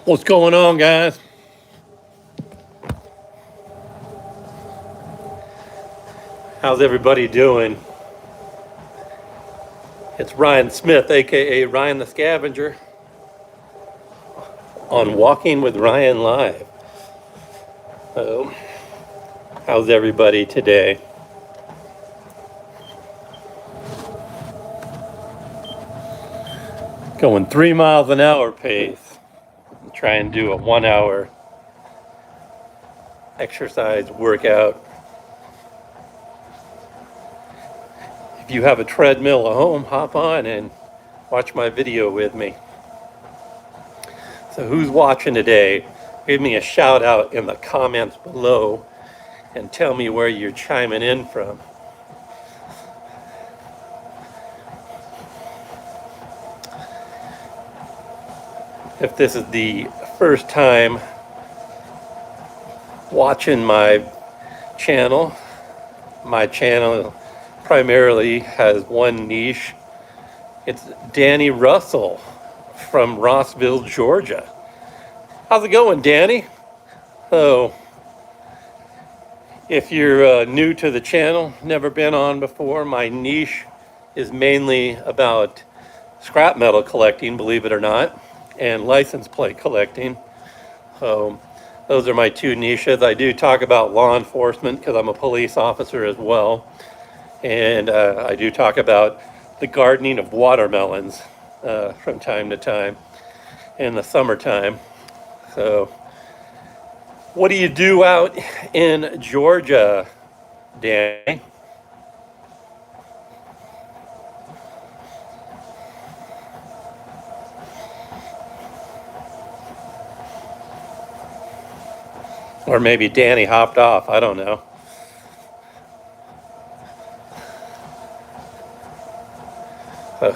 What's going on, guys? How's everybody doing? It's Ryan Smith, aka Ryan the Scavenger, on Walking with Ryan Live. So, how's everybody today? Going 3 miles an hour pace. Try and do a 1 hour exercise workout. If you have a treadmill at home, hop on and watch my video with me. So who's watching today? Give me a shout out in the comments below and tell me where you're chiming in from. If this is the first time watching my channel primarily has one niche. It's Danny Russell from Rossville, Georgia. How's it going, Danny? So, if you're new to the channel, never been on before, my niche is mainly about scrap metal collecting, believe it or not, and license plate collecting. So those are my two niches. I do talk about law enforcement because I'm a police officer as well. And I do talk about the gardening of watermelons from time to time in the summertime. So what do you do out in Georgia, Danny? Or maybe Danny hopped off, I don't know.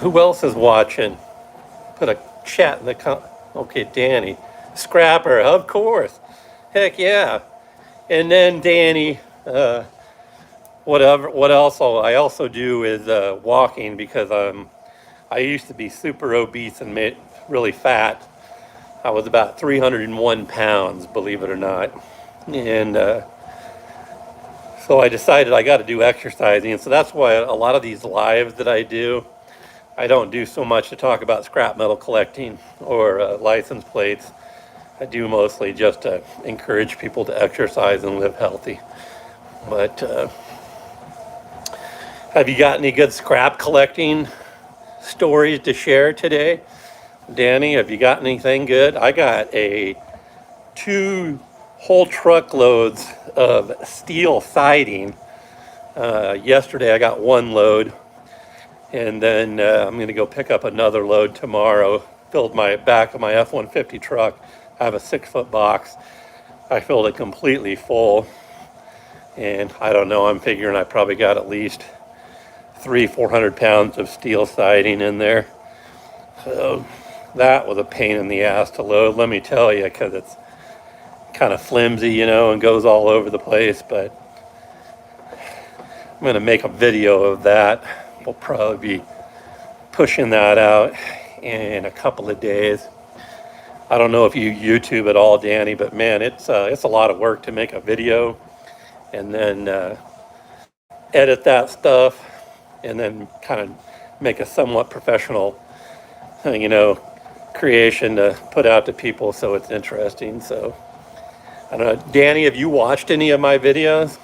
Who else is watching? Put a chat in the okay, Danny. Scrapper, of course. Heck yeah. And then Danny, what else I also do is walking because I used to be super obese and really fat. I was about 301 pounds, believe it or not. And so I decided I got to do exercising. And so that's why a lot of these lives that I do, I don't do so much to talk about scrap metal collecting or license plates. I do mostly just to encourage people to exercise and live healthy. But have you got any good scrap collecting stories to share today? Danny, have you got anything good? I got two whole truckloads of steel siding. Yesterday I got one load, and then I'm going to go pick up another load tomorrow. Filled my back of my F-150 truck. I have a 6-foot box. I filled it completely full, and I don't know, I'm figuring I probably got at least 400 pounds of steel siding in there. So that was a pain in the ass to load, let me tell you, because it's kind of flimsy, you know, and goes all over the place. But I'm going to make a video of that. We'll probably be pushing that out in a couple of days. I don't know if you YouTube at all, Danny, but man, it's a lot of work to make a video and then edit that stuff and then kind of make a somewhat professional, you know, creation to put out to people so it's interesting. So, I don't know. Danny, have you watched any of my videos?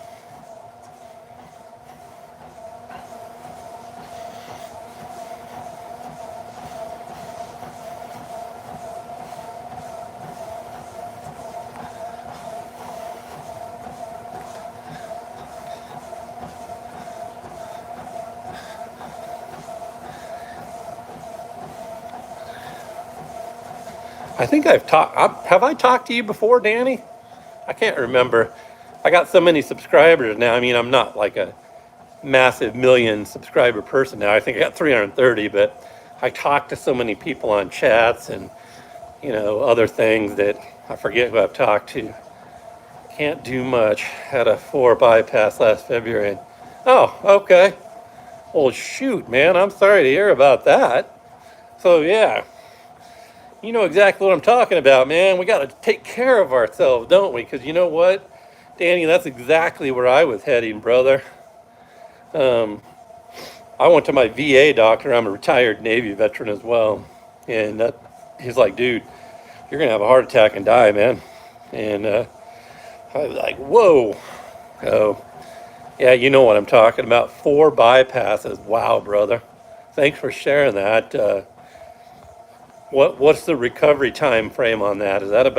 I think I've talked, have I talked to you before, Danny? I can't remember. I got so many subscribers now. I mean, I'm not like a massive million subscriber person now. I think I got 330, but I talk to so many people on chats and, you know, other things that I forget who I've talked to. Can't do much. Had a 4 bypass last February. Oh, okay. Well, shoot, man. I'm sorry to hear about that. So, yeah, you know exactly what I'm talking about, man. We got to take care of ourselves, don't we? Because you know what, Danny, that's exactly where I was heading, brother. I went to my VA doctor. I'm a retired Navy veteran as well. And he's like, dude, you're going to have a heart attack and die, man. And I was like, whoa. Oh, yeah, you know what I'm talking about. 4 bypasses. Wow, brother. Thanks for sharing that. What's the recovery time frame on that? Is that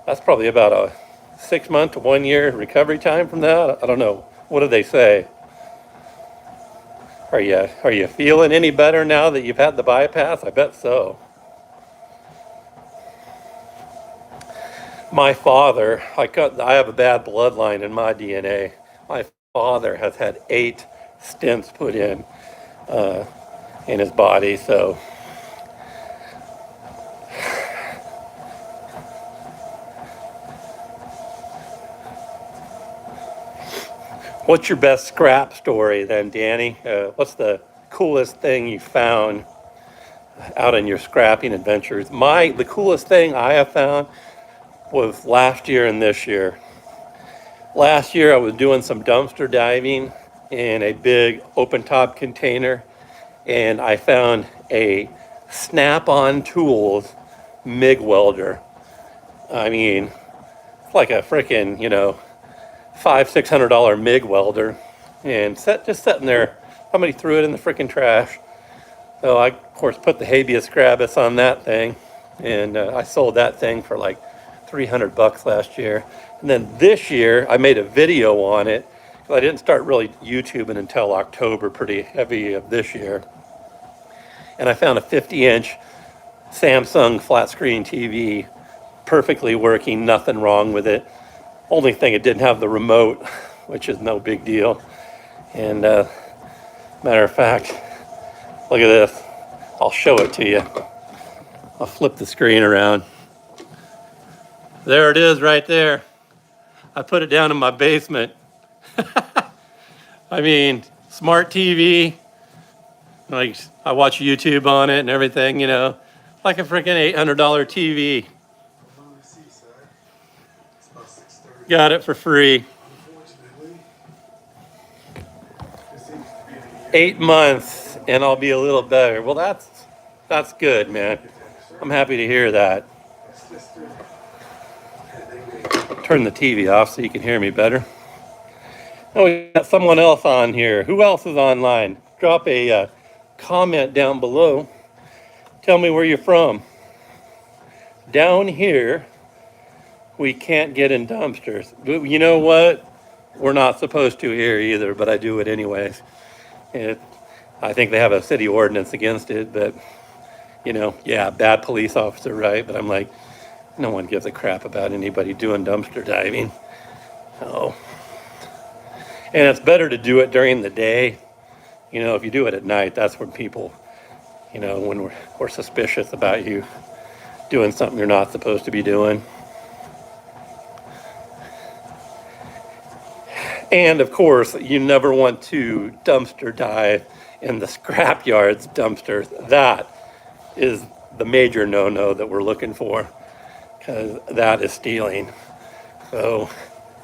that's probably about a 6 month to 1 year recovery time from that? I don't know. What do they say? Are you feeling any better now that you've had the bypass? I bet so. My father, I have a bad bloodline in my DNA. My father has had 8 stents put in his body. So, what's your best scrap story then, Danny? What's the coolest thing you found out in your scrapping adventures? The coolest thing I have found was last year and this year. Last year I was doing some dumpster diving in a big open top container, and I found a Snap-on Tools MIG welder. I mean, it's like a freaking, you know, $500-600 MIG welder, and just sitting there. Somebody threw it in the freaking trash. So I, of course, put the habeas corpus on that thing, and I sold that thing for like $300 last year. And then this year, I made a video on it. I didn't start really YouTubing until October, pretty heavy of this year. And I found a 50-inch Samsung flat screen TV, perfectly working, nothing wrong with it. Only thing, it didn't have the remote, which is no big deal. And matter of fact, look at this. I'll show it to you. I'll flip the screen around. There it is right there. I put it down in my basement. I mean, smart TV. Like, I watch YouTube on it and everything, you know. Like a freaking $800 TV. Got it for free. 8 months and I'll be a little better. Well, that's good, man. I'm happy to hear that. Turn the TV off so you can hear me better. Oh, we got someone else on here. Who else is online? Drop a comment down below. Tell me where you're from. Down here, we can't get in dumpsters. But you know what? We're not supposed to here either, but I do it anyways. I think they have a city ordinance against it, but, you know, yeah, bad police officer, right? But I'm like, no one gives a crap about anybody doing dumpster diving. Oh. And it's better to do it during the day. You know, if you do it at night, that's when people, you know, when we're suspicious about you doing something you're not supposed to be doing. And of course, you never want to dumpster dive in the scrap yards dumpsters. That is the major no-no that we're looking for, because that is stealing. So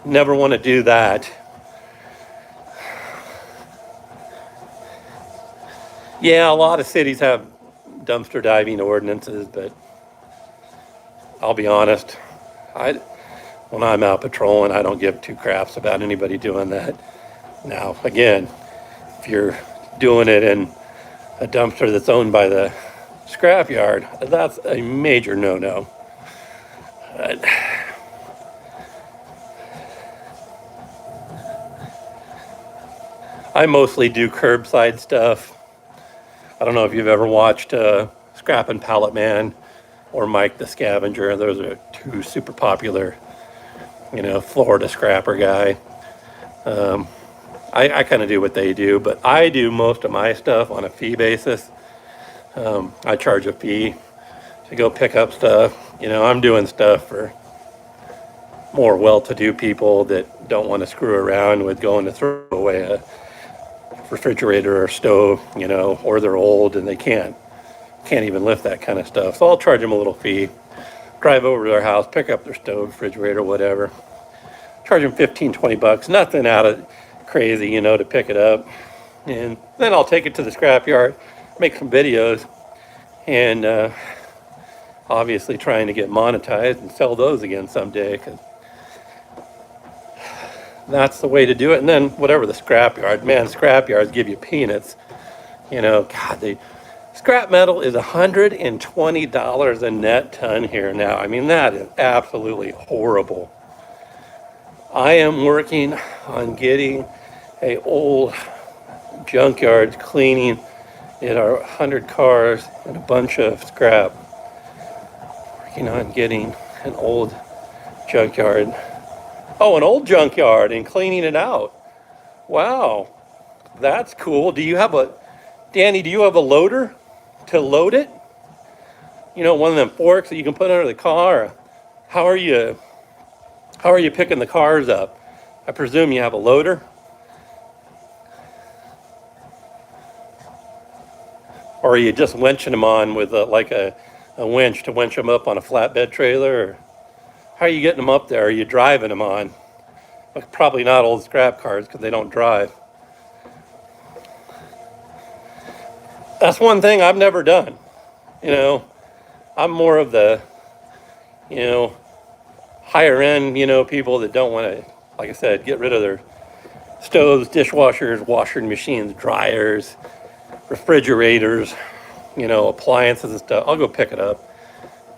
never want to do that. Yeah, a lot of cities have dumpster diving ordinances, but I'll be honest, I when I'm out patrolling, I don't give two craps about anybody doing that. Now, again, if you're doing it in a dumpster that's owned by the scrapyard, that's a major no-no. I mostly do curbside stuff. I don't know if you've ever watched Scrap and Pallet Man or Mike the Scavenger. Those are two super popular, Florida scrapper guy. I kind of do what they do, but I do most of my stuff on a fee basis. I charge a fee to go pick up stuff. I'm doing stuff for more well-to-do people that don't want to screw around with going to throw away a refrigerator or stove, or they're old and they can't even lift that kind of stuff. So I'll charge them a little fee, drive over to their house, pick up their stove, refrigerator, whatever. Charge them 15, 20 bucks, nothing out of crazy, to pick it up. And then I'll take it to the scrapyard, make some videos, and obviously trying to get monetized and sell those again someday, because that's the way to do it. And then whatever the scrapyard, man, scrapyards give you peanuts. God, scrap metal is $120 a net ton here now. I mean, that is absolutely horrible. I am working on getting a old junkyard cleaning in our 100 cars and a bunch of scrap. Working on getting an old junkyard. Oh, an old junkyard and cleaning it out. Wow, that's cool. Danny, do you have a loader to load it? One of them forks that you can put under the car. How are you picking the cars up? I presume you have a loader? Or are you just winching them on with a winch to winch them up on a flatbed trailer? Or how are you getting them up there? Are you driving them on? Probably not old scrap cars because they don't drive. That's one thing I've never done. I'm more of the, higher end, people that don't want to, like I said, get rid of their stoves, dishwashers, washing machines, dryers, refrigerators, appliances and stuff. I'll go pick it up.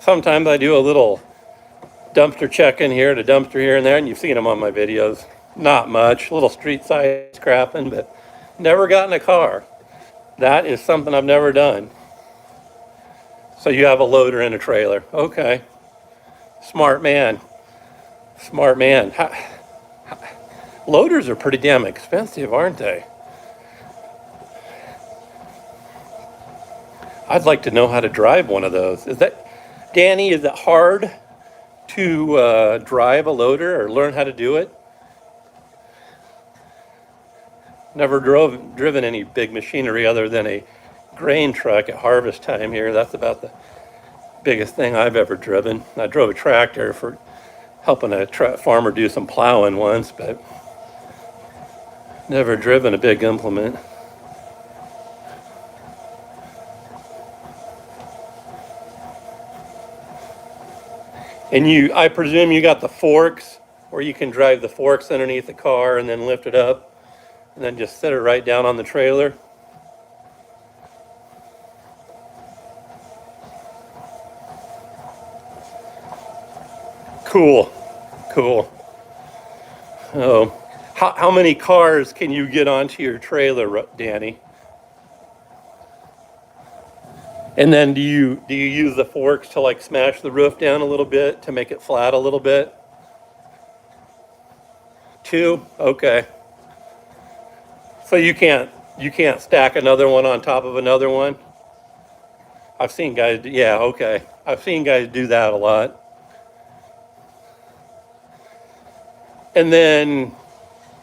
Sometimes I do a little dumpster check in here, and a dumpster here and there, and you've seen them on my videos. Not much, a little street side scrapping, but never got in a car. That is something I've never done. So you have a loader and a trailer. Okay. Smart man. Smart man. Loaders are pretty damn expensive, aren't they? I'd like to know how to drive one of those. Danny, is it hard to drive a loader or learn how to do it? Never driven any big machinery other than a grain truck at harvest time here. That's about the biggest thing I've ever driven. I drove a tractor for helping a farmer do some plowing once, but never driven a big implement. And I presume you got the forks where you can drive the forks underneath the car and then lift it up and then just set it right down on the trailer. Cool. Oh, how many cars can you get onto your trailer, Danny? And then do you use the forks to like smash the roof down a little bit to make it flat a little bit? Two? Okay. So you can't stack another one on top of another one? I've seen guys yeah, okay. I've seen guys do that a lot. And then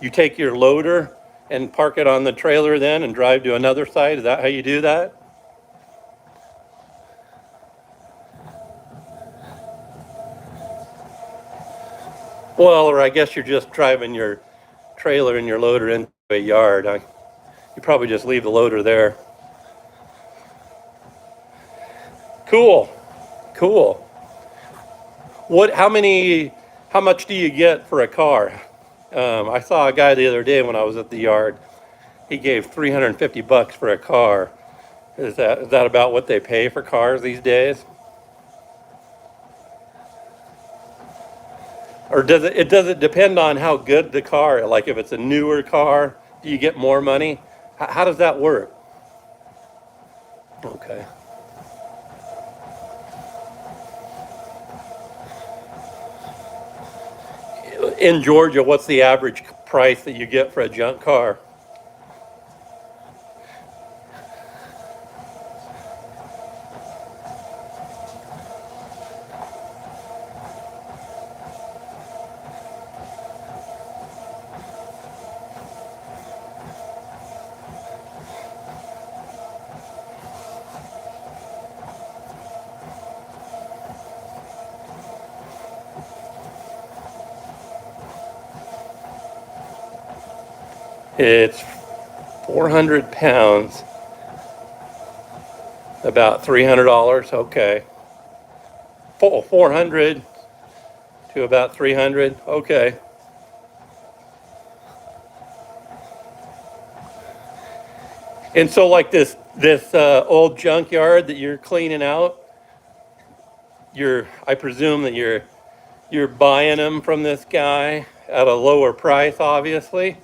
you take your loader and park it on the trailer then and drive to another site? Is that how you do that? Well, or I guess you're just driving your trailer and your loader into a yard. You probably just leave the loader there. Cool. Cool. What? How much do you get for a car? I saw a guy the other day when I was at the yard. He gave 350 bucks for a car. Is that about what they pay for cars these days? Or does it depend on how good the car? Like if it's a newer car, do you get more money? How does that work? Okay. In Georgia, what's the average price that you get for a junk car? It's 400 pounds, about $300. Okay. 400 to about 300. Okay. And so like this old junkyard that you're cleaning out, I presume that you're buying them from this guy at a lower price, obviously.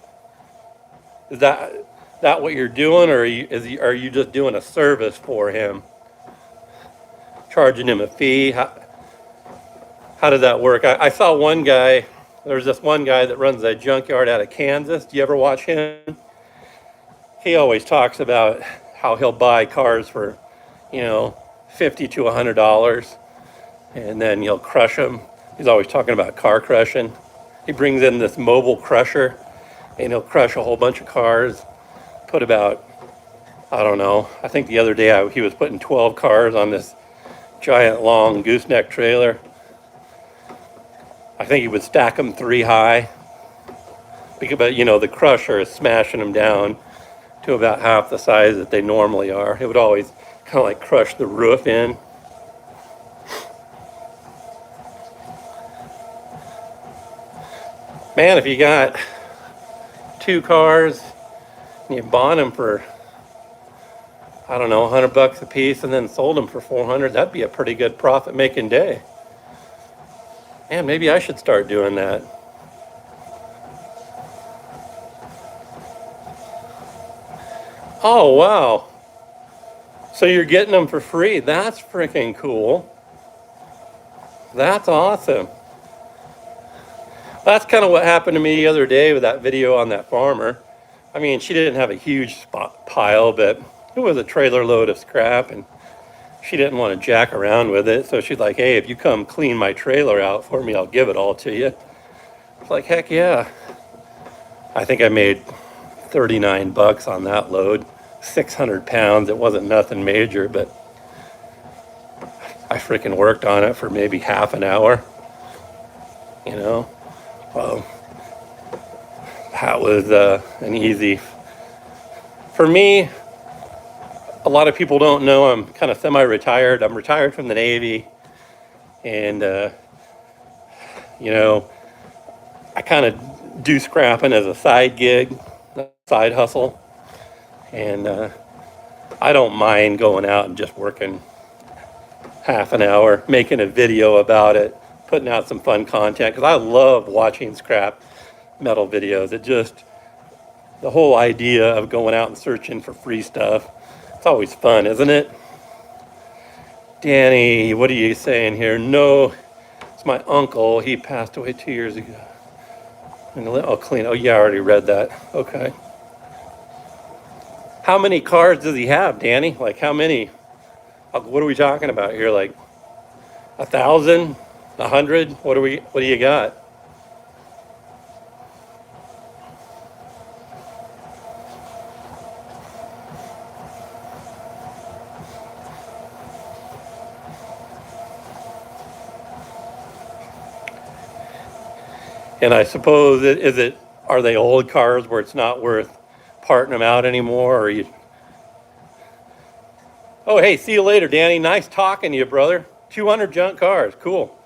Is that what you're doing, or are you just doing a service for him, charging him a fee? How does that work? I saw one guy. There's this one guy that runs a junkyard out of Kansas. Do you ever watch him? He always talks about how he'll buy cars for, you know, $50 to $100, and then he'll crush them. He's always talking about car crushing. He brings in this mobile crusher, and he'll crush a whole bunch of cars. Put about, I don't know, I think the other day he was putting 12 cars on this giant long gooseneck trailer. I think he would stack them three high. But you know, the crusher is smashing them down to about half the size that they normally are. It would always kind of like crush the roof in. Man, if you got two cars and you bought them for, I don't know, $100 a piece and then sold them for 400, that'd be a pretty good profit making day. Man, maybe I should start doing that. Oh, wow. So you're getting them for free. That's freaking cool. That's awesome. That's kind of what happened to me the other day with that video on that farmer. I mean, she didn't have a huge pile, but it was a trailer load of scrap, and she didn't want to jack around with it. So she's like, hey, if you come clean my trailer out for me, I'll give it all to you. It's like, heck yeah. I think I made 39 bucks on that load, 600 pounds. It wasn't nothing major, but I freaking worked on it for maybe half an hour, you know. Well, that was an easy, for me, a lot of people don't know I'm kind of semi-retired. I'm retired from the Navy, and, you know, I kind of do scrapping as a side gig, side hustle, and I don't mind going out and just working half an hour, making a video about it, putting out some fun content, because I love watching scrap metal videos. The whole idea of going out and searching for free stuff, it's always fun, isn't it? Danny, what are you saying here? No, it's my uncle. He passed away 2 years ago. And I'll clean. Oh, yeah, I already read that. Okay. How many cars does he have, Danny? Like how many? What are we talking about here? Like 1,000, 100? What do you got? And I suppose are they old cars where it's not worth parting them out anymore, or you? Oh, hey, see you later, Danny. Nice talking to you, brother. 200 junk cars. Cool.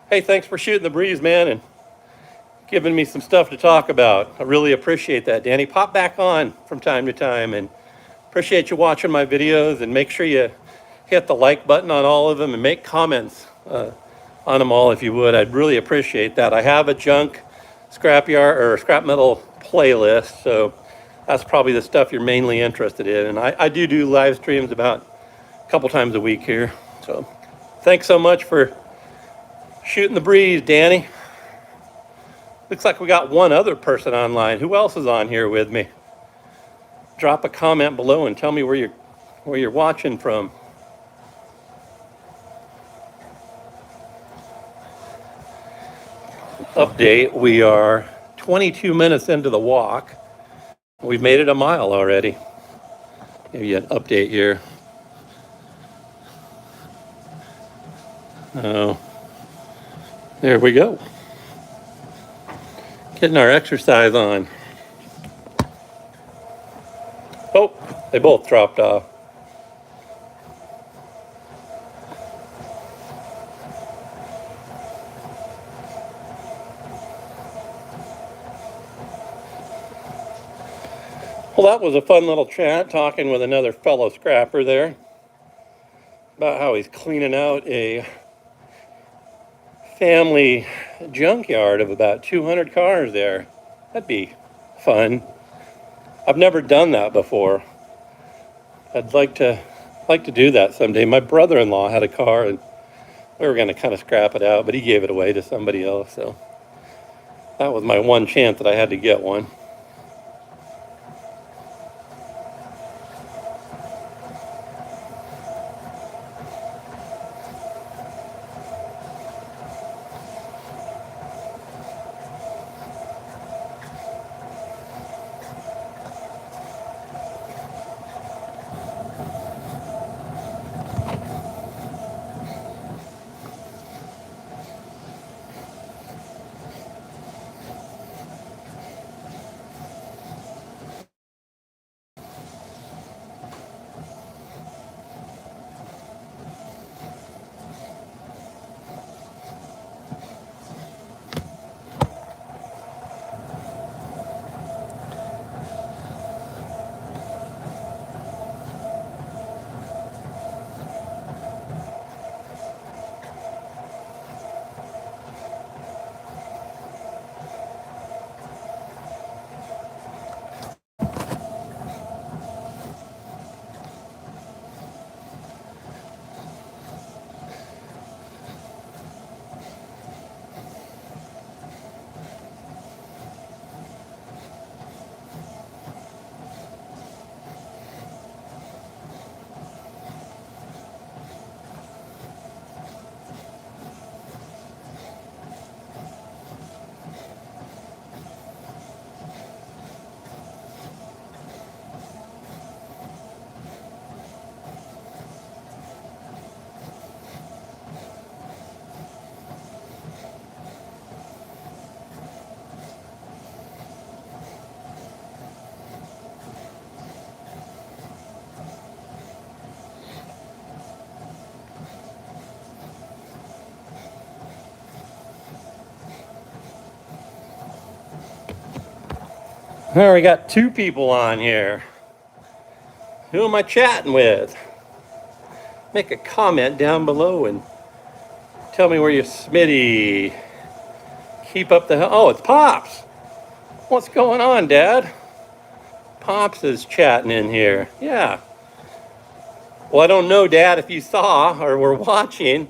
Hey, thanks for shooting the breeze, man, and giving me some stuff to talk about. I really appreciate that, Danny. Pop back on from time to time, and appreciate you watching my videos, and make sure you hit the like button on all of them and make comments on them all if you would. I'd really appreciate that. I have a junk scrapyard or scrap metal playlist, so that's probably the stuff you're mainly interested in. And I do live streams about a couple times a week here. So thanks so much for shooting the breeze, Danny. Looks like we got one other person online. Who else is on here with me? Drop a comment below and tell me where you're watching from. Update, we are 22 minutes into the walk. We've made it a mile already. Give you an update here. Oh, there we go. Getting our exercise on. Oh, they both dropped off. Well, that was a fun little chat, talking with another fellow scrapper there about how he's cleaning out a family junkyard of about 200 cars there. That'd be fun. I've never done that before. I'd like to do that someday. My brother-in-law had a car, and we were going to kind of scrap it out, but he gave it away to somebody else. So that was my one chance that I had to get one. All right, we got two people on here. Who am I chatting with? Make a comment down below and tell me where you're Smitty. Keep up the... Oh, it's Pops. What's going on, Dad? Pops is chatting in here. Yeah. Well, I don't know, Dad, if you saw or were watching.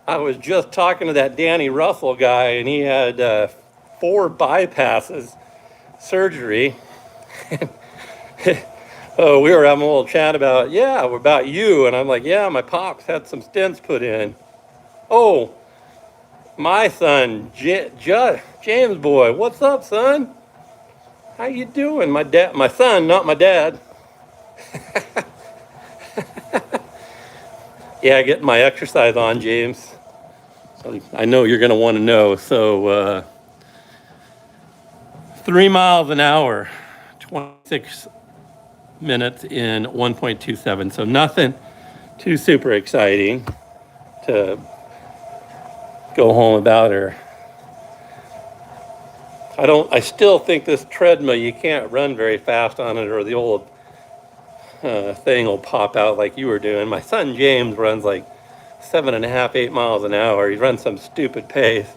I was just talking to that Danny Russell guy, and he had 4 bypasses surgery. Oh, we were having a little chat about, about you. And I'm like, yeah, my pops had some stents put in. Oh, my son, James boy, what's up, son? How you doing? My son, not my dad. Yeah, getting my exercise on, James. So I know you're going to want to know. So 3 miles an hour, 26 minutes in 1.27. So nothing too super exciting to go home about her. I still think this treadmill, you can't run very fast on it, or the old thing will pop out like you were doing. My son James runs like 7.5, 8 miles an hour. He runs some stupid pace.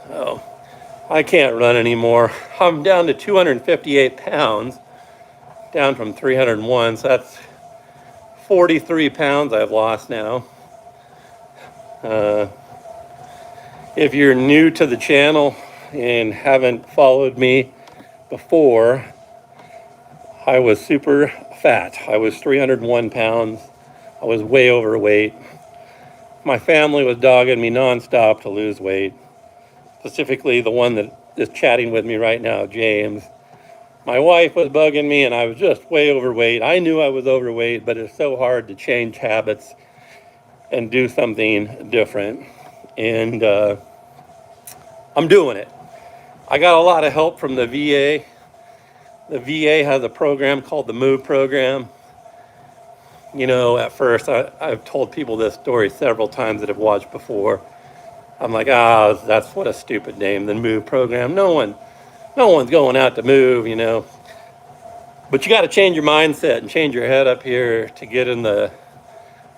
Oh, I can't run anymore. I'm down to 258 pounds, down from 301. So that's 43 pounds I've lost now. If you're new to the channel and haven't followed me before, I was super fat. I was 301 pounds. I was way overweight. My family was dogging me nonstop to lose weight, specifically the one that is chatting with me right now, James. My wife was bugging me, and I was just way overweight. I knew I was overweight, but it's so hard to change habits and do something different. And I'm doing it. I got a lot of help from the VA. The VA has a program called the MOVE program. You know, at first, I've told people this story several times that have watched before. I'm like, that's what a stupid name, the MOVE program. No one's going out to move, you know. But you got to change your mindset and change your head up here to get in to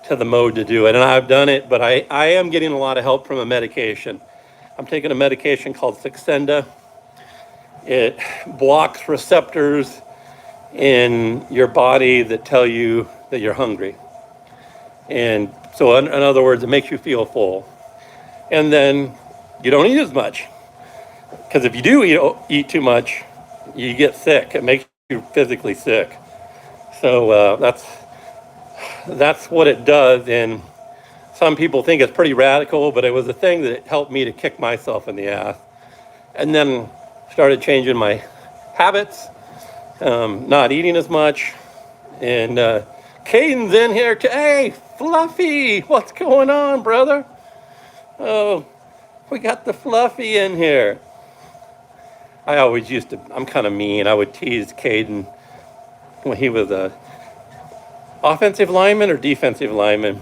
the mode to do it. And I've done it, but I am getting a lot of help from a medication. I'm taking a medication called Saxenda. It blocks receptors in your body that tell you that you're hungry. And so in other words, it makes you feel full. And then you don't eat as much. Because if you do eat too much, you get sick. It makes you physically sick. So that's what it does. And some people think it's pretty radical, but it was a thing that helped me to kick myself in the ass. And then started changing my habits, not eating as much. And Caden's in here too. Hey, Fluffy, what's going on, brother? Oh, we got the Fluffy in here. I'm kind of mean. I would tease Caden when he was a offensive lineman or defensive lineman.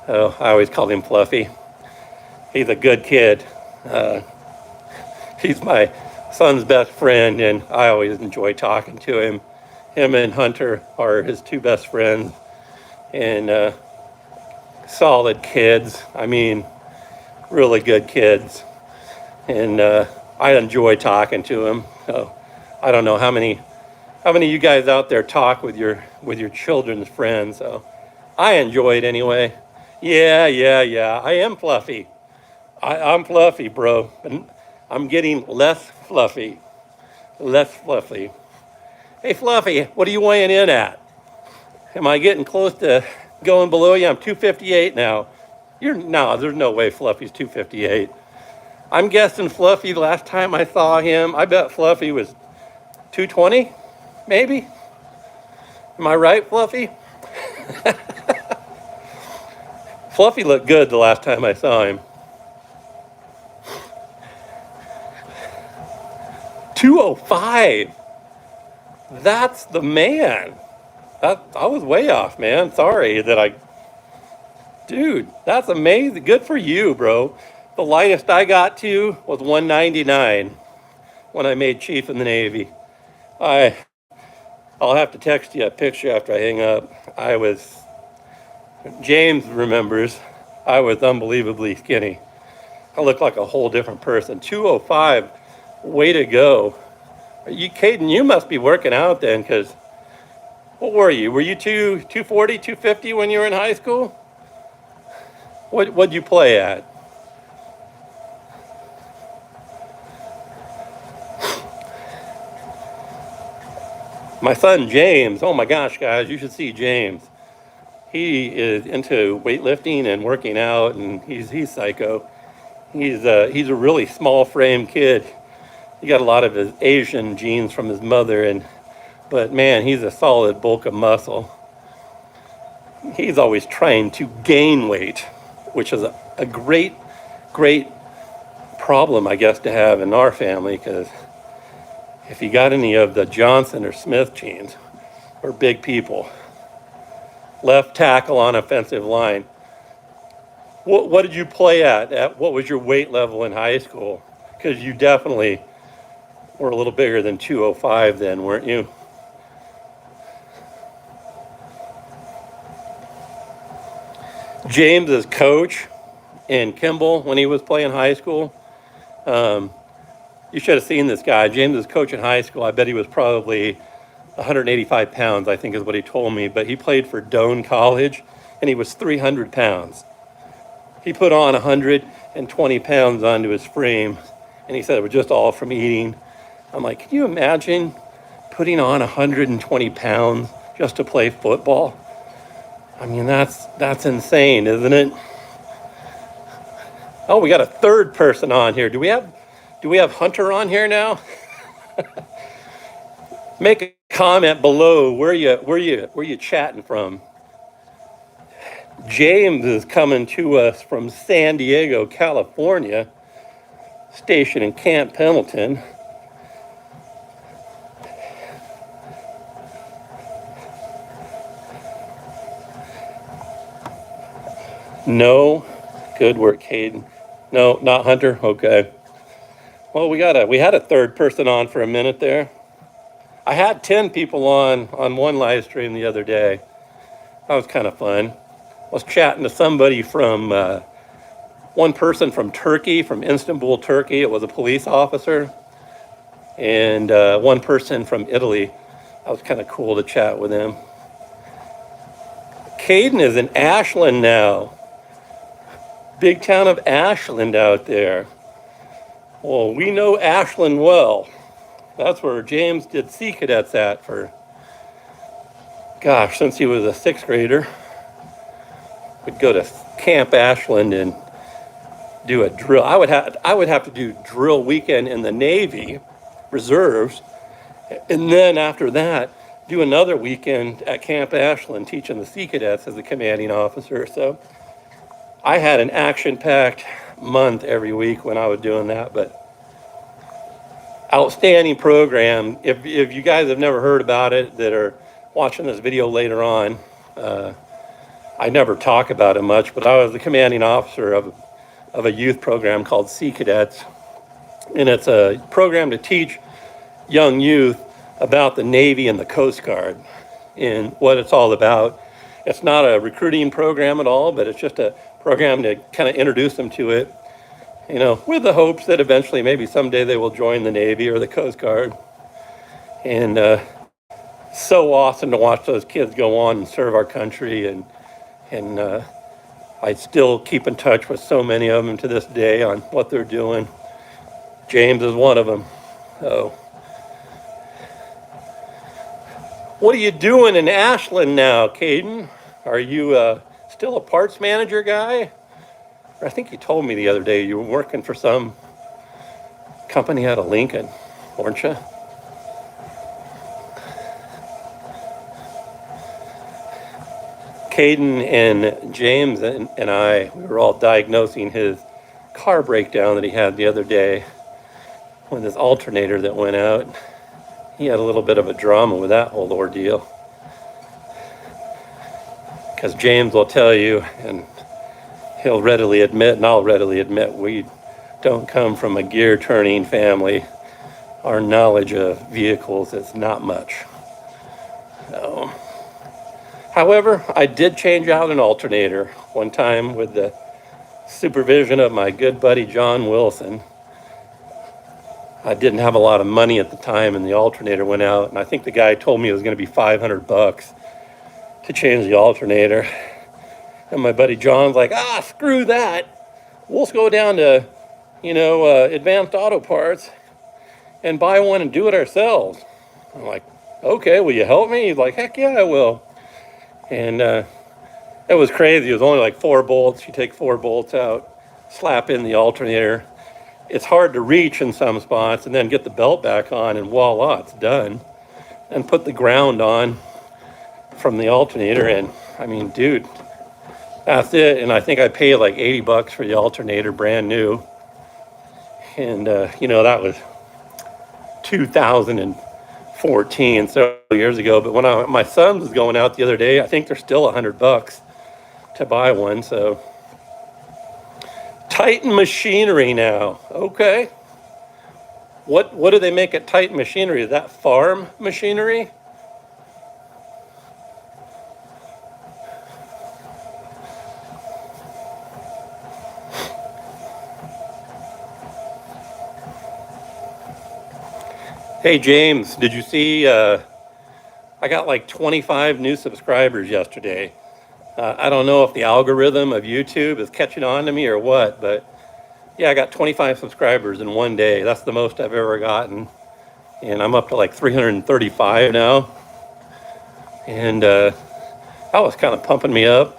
Oh, I always called him Fluffy. He's a good kid. He's my son's best friend, and I always enjoy talking to him. Him and Hunter are his two best friends, and solid kids. I mean, really good kids. And I enjoy talking to him. So I don't know how many of you guys out there talk with your children's friends. So I enjoy it anyway. Yeah. I am fluffy. I'm fluffy, bro. And I'm getting less fluffy. Less fluffy. Hey, Fluffy, what are you weighing in at? Am I getting close to going below you? I'm 258 now. No, there's no way Fluffy's 258. I'm guessing Fluffy, the last time I saw him, I bet Fluffy was 220, maybe? Am I right, Fluffy? Fluffy looked good the last time I saw him. 205. That's the man. I was way off, man. Sorry Dude, that's amazing. Good for you, bro. The lightest I got to was 199 when I made Chief in the Navy. I'll have to text you a picture after I hang up. James remembers, I was unbelievably skinny. I looked like a whole different person. 205, way to go. Caden, you must be working out then, because what were you? Were you 240, 250 when you were in high school? What'd you play at? My son James, oh my gosh, guys, you should see James. He is into weightlifting and working out, and he's psycho. He's a really small frame kid. He got a lot of his Asian genes from his mother, but man, he's a solid bulk of muscle. He's always trying to gain weight, which is a great problem, I guess, to have in our family, because if you got any of the Johnson or Smith genes, we're big people. left tackle on offensive line. What did you play at? What was your weight level in high school? Because you definitely were a little bigger than 205 then, weren't you? James's coach in Kimball when he was playing high school. You should have seen this guy. James's coach in high school. I bet he was probably 185 pounds, I think is what he told me. But he played for Doane College, and he was 300 pounds. He put on 120 pounds onto his frame, and he said it was just all from eating. I'm like, can you imagine putting on 120 pounds just to play football? I mean, that's insane, isn't it? Oh, we got a third person on here. Do we have Hunter on here now? Make a comment below where you chatting from. James is coming to us from San Diego, California, stationed in Camp Pendleton. No, good work, Hayden. No, not Hunter. Okay. Well, we had a third person on for a minute there. I had 10 people on one live stream the other day. That was kind of fun. I was chatting to somebody from one person from Turkey, from Istanbul, Turkey. It was a police officer, and one person from Italy. That was kind of cool to chat with him. Caden is in Ashland now. Big town of Ashland out there. Well, we know Ashland well. That's where James did Sea Cadets at for, gosh, since he was a sixth grader. We'd go to Camp Ashland and do a drill. I would have to do drill weekend in the Navy reserves, and then after that, do another weekend at Camp Ashland teaching the Sea Cadets as a commanding officer. So I had an action-packed month every week when I was doing that, but outstanding program. If you guys have never heard about it that are watching this video later on, I never talk about it much, but I was the commanding officer of a youth program called Sea Cadets, and it's a program to teach young youth about the Navy and the Coast Guard and what it's all about. It's not a recruiting program at all, but it's just a program to kind of introduce them to it, you know, with the hopes that eventually maybe someday they will join the Navy or the Coast Guard. And so awesome to watch those kids go on and serve our country, and I still keep in touch with so many of them to this day on what they're doing. James is one of them. So, what are you doing in Ashland now, Caden? Are you still a parts manager guy? I think you told me the other day you were working for some company out of Lincoln, weren't you? Caden and James and I, we were all diagnosing his car breakdown that he had the other day when his alternator that went out. He had a little bit of a drama with that whole ordeal. Because James will tell you, and he'll readily admit, and I'll readily admit, we don't come from a gear turning family. Our knowledge of vehicles is not much. So, however, I did change out an alternator one time with the supervision of my good buddy John Wilson. I didn't have a lot of money at the time, and the alternator went out, and I think the guy told me it was going to be $500 to change the alternator. And my buddy John's like, screw that. We'll go down to, Advanced Auto Parts and buy one and do it ourselves. I'm like, okay, will you help me? He's like, heck yeah, I will. And it was crazy. It was only like 4 bolts. You take 4 bolts out, slap in the alternator. It's hard to reach in some spots, and then get the belt back on, and voila, it's done. And put the ground on from the alternator, and I mean, dude, that's it. And I think I paid like $80 for the alternator, brand new. And that was 2005 14 several years ago. But when my son was going out the other day, I think they're still $100 to buy one. So Titan Machinery now. Okay. What do they make at Titan Machinery? Is that farm machinery? Hey James, did you see I got like 25 new subscribers yesterday. I don't know if the algorithm of YouTube is catching on to me or what, but yeah, I got 25 subscribers in one day. That's the most I've ever gotten. And I'm up to like 335 now. And that was kind of pumping me up.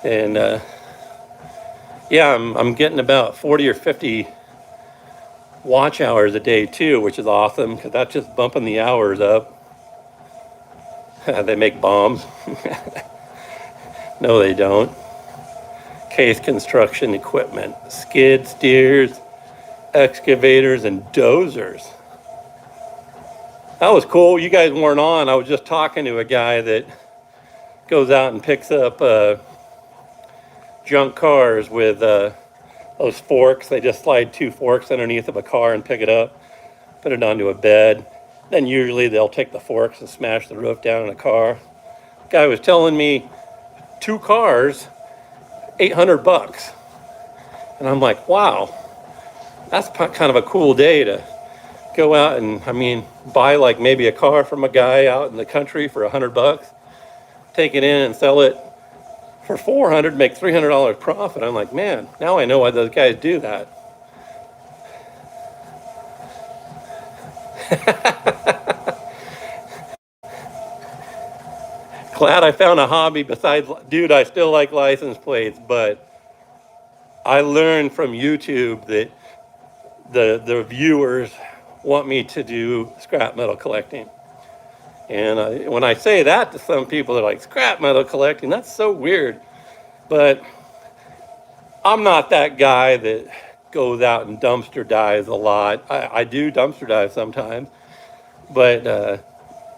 And yeah, I'm getting about 40 or 50 watch hours a day too, which is awesome because that's just bumping the hours up. They make bombs. No, they don't. Case construction equipment, skid steers, excavators, and dozers. That was cool. You guys weren't on. I was just talking to a guy that goes out and picks up junk cars with those forks. They just slide 2 forks underneath of a car and pick it up, put it onto a bed. Then usually they'll take the forks and smash the roof down in a car. Guy was telling me 2 cars, $800. And I'm like, wow, that's kind of a cool day to go out and, buy like maybe a car from a guy out in the country for $100, take it in and sell it for $400, make $300 profit. I'm like, man, now I know why those guys do that. Glad I found a hobby besides, dude, I still like license plates, but I learned from YouTube that the viewers want me to do scrap metal collecting. And when I say that to some people, they're like, scrap metal collecting, that's so weird. But I'm not that guy that goes out and dumpster dives a lot. I do dumpster dive sometimes, but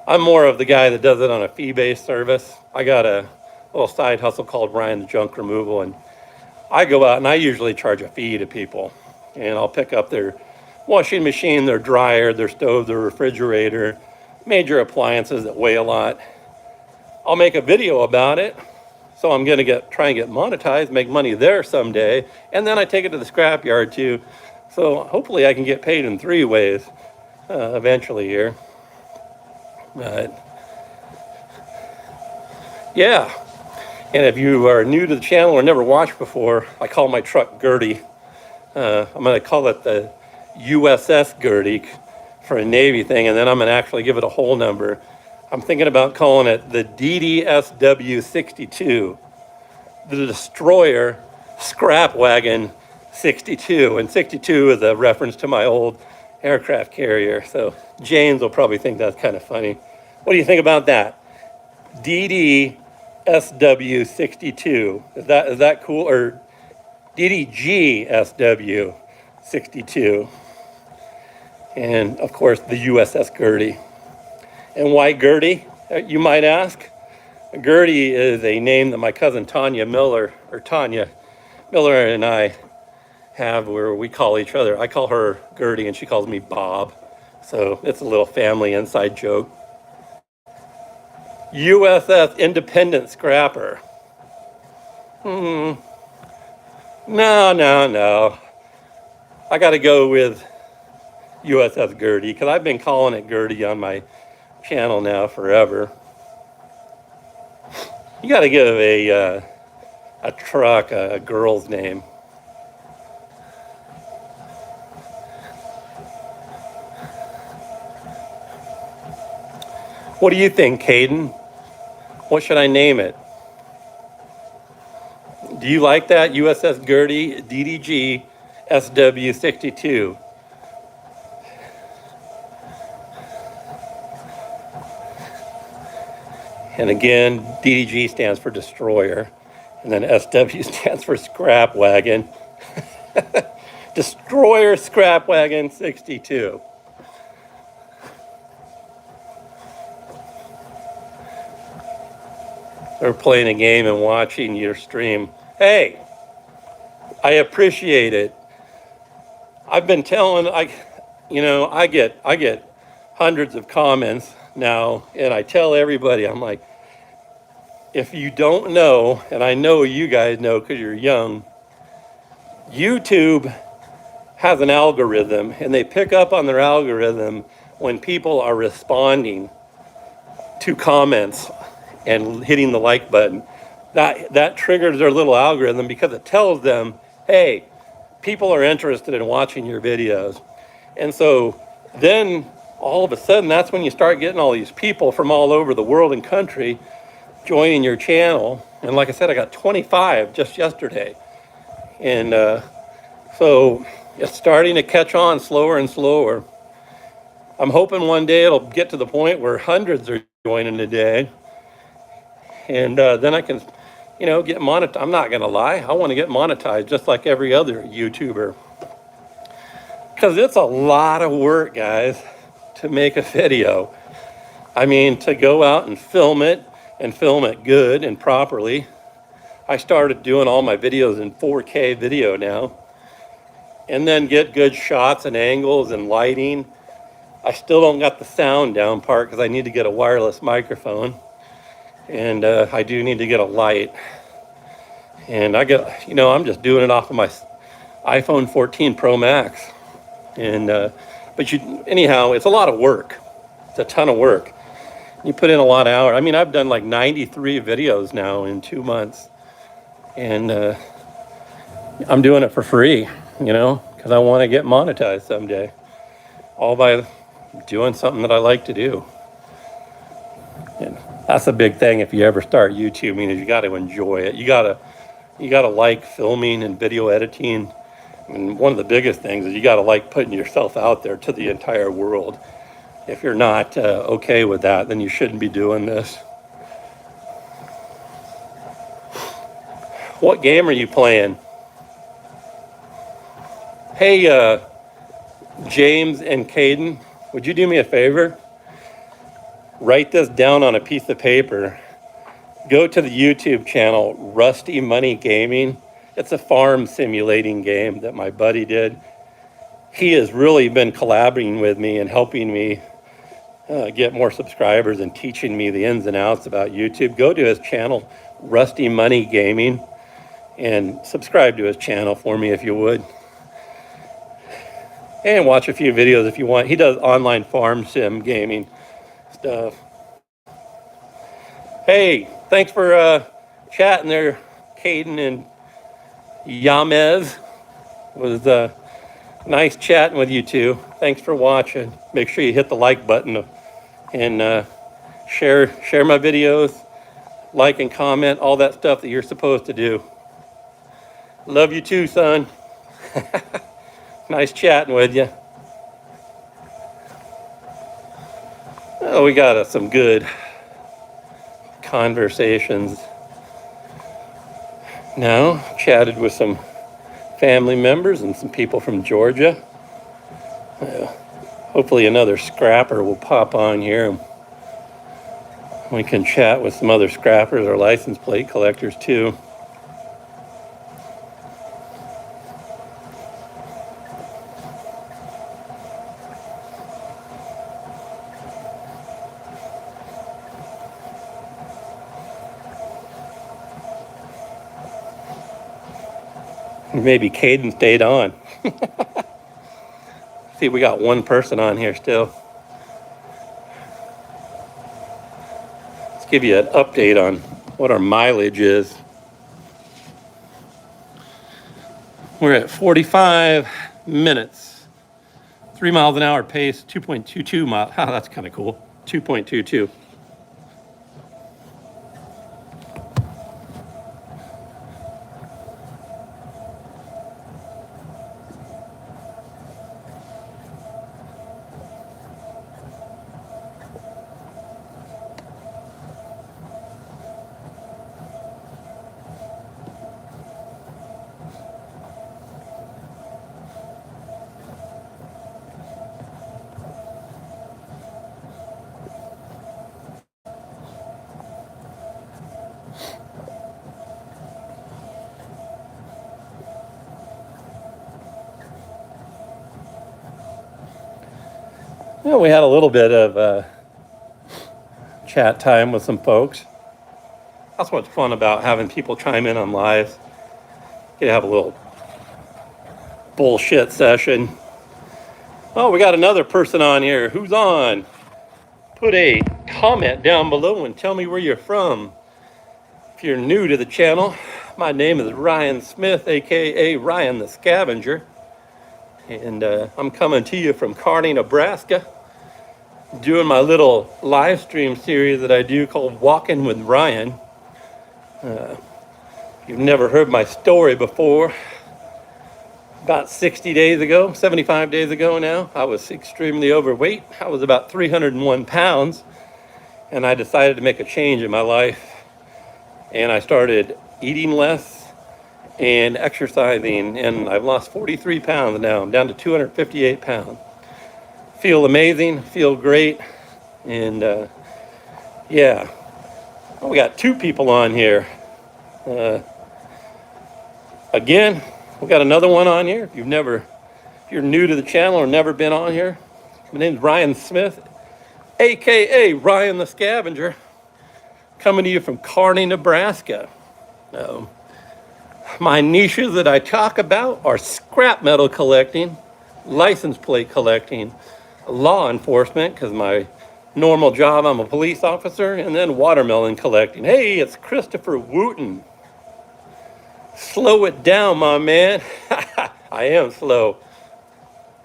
I'm more of the guy that does it on a fee-based service. I got a little side hustle called Ryan the Junk Removal, and I go out and I usually charge a fee to people. And I'll pick up their washing machine, their dryer, their stove, their refrigerator, major appliances that weigh a lot. I'll make a video about it. So I'm gonna try and get monetized, make money there someday. And then I take it to the scrapyard too. So hopefully I can get paid in 3 ways eventually here. But yeah, and if you are new to the channel or never watched before, I call my truck Gertie. I'm gonna call it the USS Gertie for a Navy thing, and then I'm gonna actually give it a whole number. I'm thinking about calling it the DDSW-62, the Destroyer Scrap Wagon 62. And 62 is a reference to my old aircraft carrier. So James will probably think that's kind of funny. What do you think about that? DDSW-62. Is that cool? Or DDGSW-62. And of course the USS Gertie. And why Gertie, you might ask? Gertie is a name that my cousin Tanya Miller and I have where we call each other. I call her Gertie and she calls me Bob. So it's a little family inside joke. USS Independent Scrapper. No. I got to go with USS Gertie because I've been calling it Gertie on my channel now forever. You got to give a truck a girl's name. What do you think, Caden? What should I name it? Do you like that? USS Gertie DDG SW-62. And again, DDG stands for Destroyer. And then SW stands for Scrap Wagon. Destroyer Scrap Wagon 62. or playing a game and watching your stream. Hey, I appreciate it. I've been telling, I get hundreds of comments now, and I tell everybody, I'm like, if you don't know, and I know you guys know because you're young, YouTube has an algorithm, and they pick up on their algorithm when people are responding to comments and hitting the like button. That triggers their little algorithm because it tells them, hey, people are interested in watching your videos. And so then all of a sudden, that's when you start getting all these people from all over the world and country joining your channel. And like I said, I got 25 just yesterday. And so it's starting to catch on slower and slower. I'm hoping one day it'll get to the point where hundreds are joining a day. And then I can, get monetized. I'm not going to lie. I want to get monetized just like every other YouTuber. Because it's a lot of work, guys, to make a video. I mean, to go out and film it good and properly. I started doing all my videos in 4K video now. And then get good shots and angles and lighting. I still don't got the sound down part because I need to get a wireless microphone. And I do need to get a light. And I'm just doing it off of my iPhone 14 Pro Max. And, anyhow, it's a lot of work. It's a ton of work. You put in a lot of hours. I mean, I've done like 93 videos now in 2 months. And I'm doing it for free, because I want to get monetized someday. All by doing something that I like to do. And that's a big thing if you ever start YouTubing, is you got to enjoy it. You got to like filming and video editing. And one of the biggest things is you got to like putting yourself out there to the entire world. If you're not okay with that, then you shouldn't be doing this. What game are you playing? Hey, James and Caden, would you do me a favor? Write this down on a piece of paper. Go to the YouTube channel, Rusty Money Gaming. It's a farm simulating game that my buddy did. He has really been collaborating with me and helping me get more subscribers and teaching me the ins and outs about YouTube. Go to his channel, Rusty Money Gaming, and subscribe to his channel for me if you would. And watch a few videos if you want. He does online farm sim gaming stuff. Hey, thanks for chatting there, Caden and Yamez. It was nice chatting with you two. Thanks for watching. Make sure you hit the like button and share my videos, like and comment, all that stuff that you're supposed to do. Love you too, son. Nice chatting with you. Oh, we got some good conversations. Now, chatted with some family members and some people from Georgia. Hopefully another scrapper will pop on here. We can chat with some other scrappers or license plate collectors too. Maybe Caden stayed on. See, we got one person on here still. Let's give you an update on what our mileage is. We're at 45 minutes. 3 miles an hour pace, 2.22 miles. Oh, that's kind of cool. 2.22. Well, we had a little bit of chat time with some folks. That's what's fun about having people chime in on live. You have a little bullshit session. Oh, we got another person on here. Who's on? Put a comment down below and tell me where you're from. If you're new to the channel, my name is Ryan Smith, aka Ryan the Scavenger. And I'm coming to you from Kearney, Nebraska, doing my little live stream series that I do called Walking with Ryan. You've never heard my story before. About 60 days ago, 75 days ago now, I was extremely overweight. I was about 301 pounds, and I decided to make a change in my life. And I started eating less and exercising, and I've lost 43 pounds now. I'm down to 258 pounds. Feel amazing, feel great, and yeah. Oh, we got two people on here. Again, we got another one on here. If you're new to the channel or never been on here, my name's Ryan Smith, aka Ryan the Scavenger, coming to you from Kearney, Nebraska. My niches that I talk about are scrap metal collecting, license plate collecting, law enforcement, because my normal job, I'm a police officer, and then watermelon collecting. Hey, it's Christopher Wooten. Slow it down, my man. I am slow.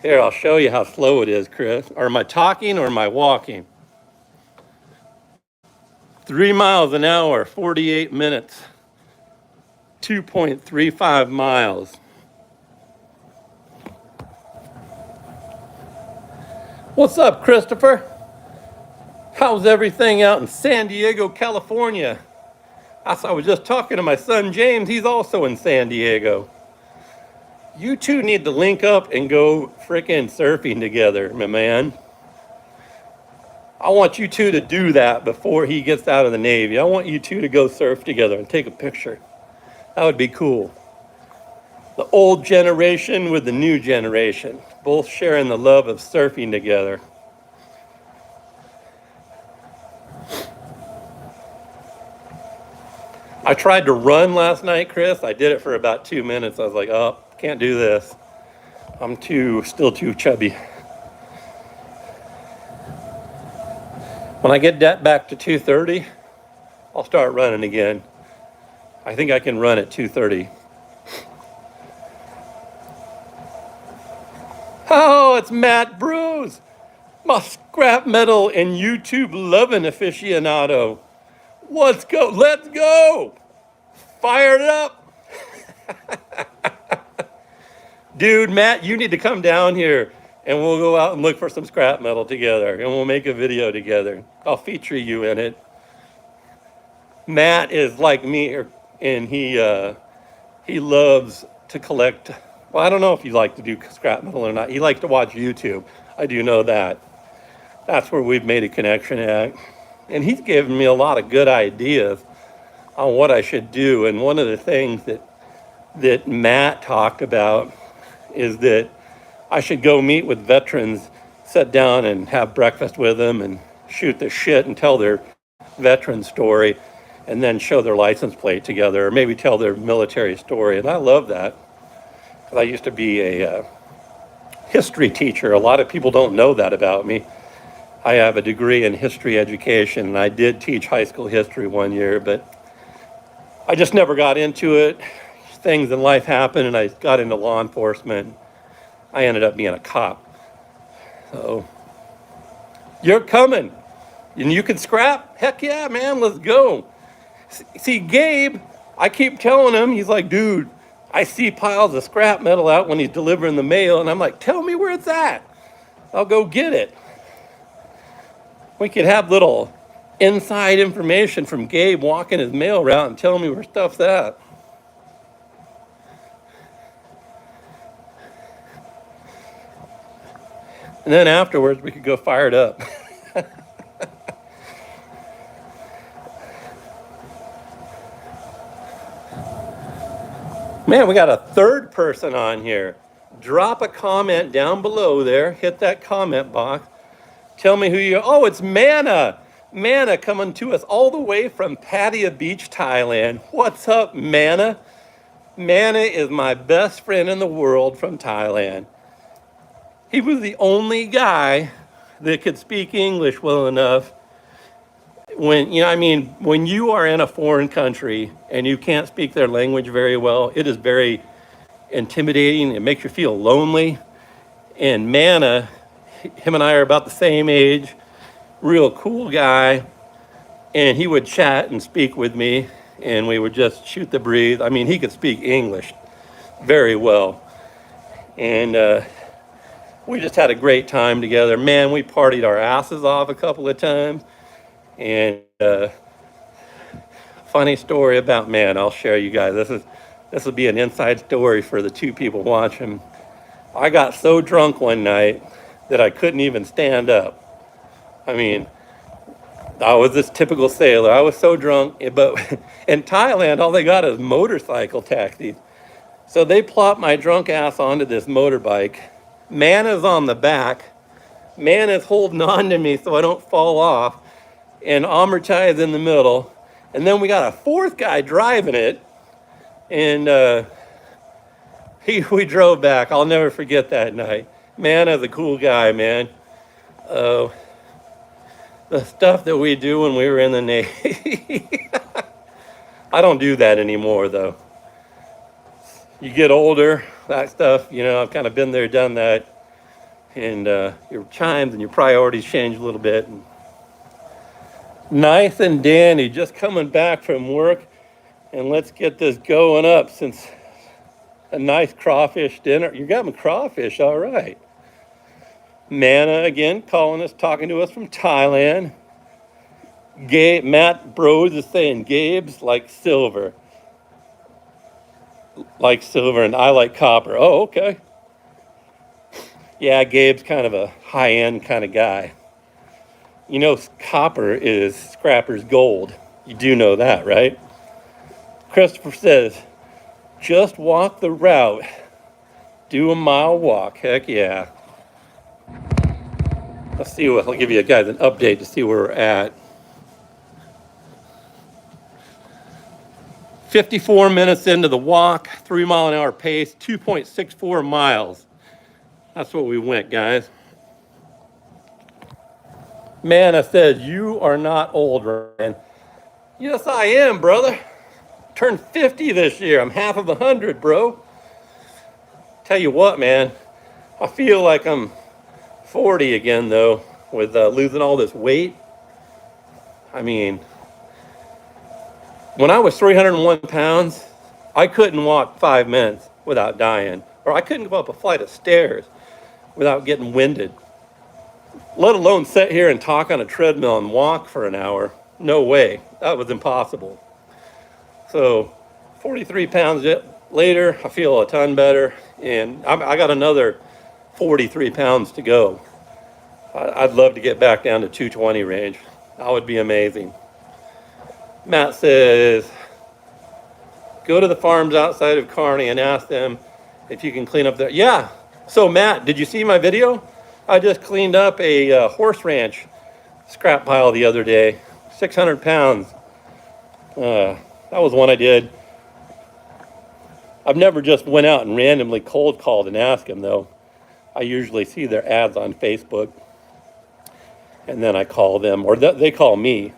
Here, I'll show you how slow it is, Chris. Or am I talking or am I walking? 3 miles an hour, 48 minutes, 2.35 miles. What's up, Christopher? How's everything out in San Diego, California? I was just talking to my son, James. He's also in San Diego. You two need to link up and go frickin' surfing together, my man. I want you two to do that before he gets out of the Navy. I want you two to go surf together and take a picture. That would be cool. The old generation with the new generation, both sharing the love of surfing together. I tried to run last night, Chris. I did it for about 2 minutes. I was like, oh, can't do this. I'm still too chubby. When I get that back to 2:30, I'll start running again. I think I can run at 2:30. Oh, it's Matt Bruce, my scrap metal and YouTube loving aficionado. Let's go. Let's go. Fire it up. Dude, Matt, you need to come down here and we'll go out and look for some scrap metal together and we'll make a video together. I'll feature you in it. Matt is like me, and he loves to collect. Well, I don't know if you like to do scrap metal or not. He likes to watch YouTube. I do know that. That's where we've made a connection at. And he's given me a lot of good ideas on what I should do. And one of the things that Matt talked about is that I should go meet with veterans, sit down and have breakfast with them and shoot the shit and tell their veteran story and then show their license plate together or maybe tell their military story. And I love that because I used to be a history teacher. A lot of people don't know that about me. I have a degree in history education, and I did teach high school history 1 year, but I just never got into it. Things in life happened, and I got into law enforcement. I ended up being a cop. So, you're coming, and you can scrap? Heck yeah, man, let's go. See, Gabe, I keep telling him, he's like, dude, I see piles of scrap metal out when he's delivering the mail, and I'm like, tell me where it's at. I'll go get it. We could have little inside information from Gabe walking his mail route and telling me where stuff's at. And then afterwards, we could go fire it up. Man, we got a third person on here. Drop a comment down below there. Hit that comment box. Tell me who you are. Oh, it's Manna. Manna coming to us all the way from Pattaya Beach, Thailand. What's up, Manna? Manna is my best friend in the world from Thailand. He was the only guy that could speak English well enough. When, I mean, when you are in a foreign country and you can't speak their language very well, it is very intimidating. It makes you feel lonely. And Manna, him and I are about the same age, real cool guy. And he would chat and speak with me, and we would just shoot the breeze. I mean, he could speak English very well. And we just had a great time together. Man, we partied our asses off a couple of times. And funny story about Man, I'll share you guys. This will be an inside story for the two people watching. I got so drunk one night that I couldn't even stand up. I mean, I was this typical sailor. I was so drunk, but in Thailand, all they got is motorcycle taxis. So they plopped my drunk ass onto this motorbike. Man is on the back. Man is holding on to me so I don't fall off. And Amritai is in the middle. And then we got a fourth guy driving it. And we drove back. I'll never forget that night. Man is a cool guy, man. The stuff that we do when we were in the Navy. I don't do that anymore, though. You get older, that stuff, I've kind of been there, done that. And your chimes and your priorities change a little bit. And nice and dandy, just coming back from work. And let's get this going up since a nice crawfish dinner. You got me crawfish, all right. Manna again, calling us, talking to us from Thailand. Matt Bros is saying Gabe's like silver. Like silver, and I like copper. Oh, okay. Yeah, Gabe's kind of a high-end kind of guy. Copper is scrapper's gold. You do know that, right? Christopher says, just walk the route. Do a mile walk. Heck yeah. Let's see what, I'll give you guys an update to see where we're at. 54 minutes into the walk, 3 mile an hour pace, 2.64 miles. That's what we went, guys. Manna says, you are not old, Ryan. Yes, I am, brother. Turned 50 this year. I'm half of 100, bro. Tell you what, man. I feel like I'm 40 again, though, with losing all this weight. I mean, when I was 301 pounds, I couldn't walk 5 minutes without dying. Or I couldn't go up a flight of stairs without getting winded. Let alone sit here and talk on a treadmill and walk for an hour. No way. That was impossible. So 43 pounds later, I feel a ton better. And I got another 43 pounds to go. I'd love to get back down to 220 range. That would be amazing. Matt says, go to the farms outside of Kearney and ask them if you can clean up there. Yeah. So Matt, did you see my video? I just cleaned up a horse ranch scrap pile the other day. 600 pounds. That was one I did. I've never just went out and randomly cold called and asked them, though. I usually see their ads on Facebook. And then I call them, or they call me.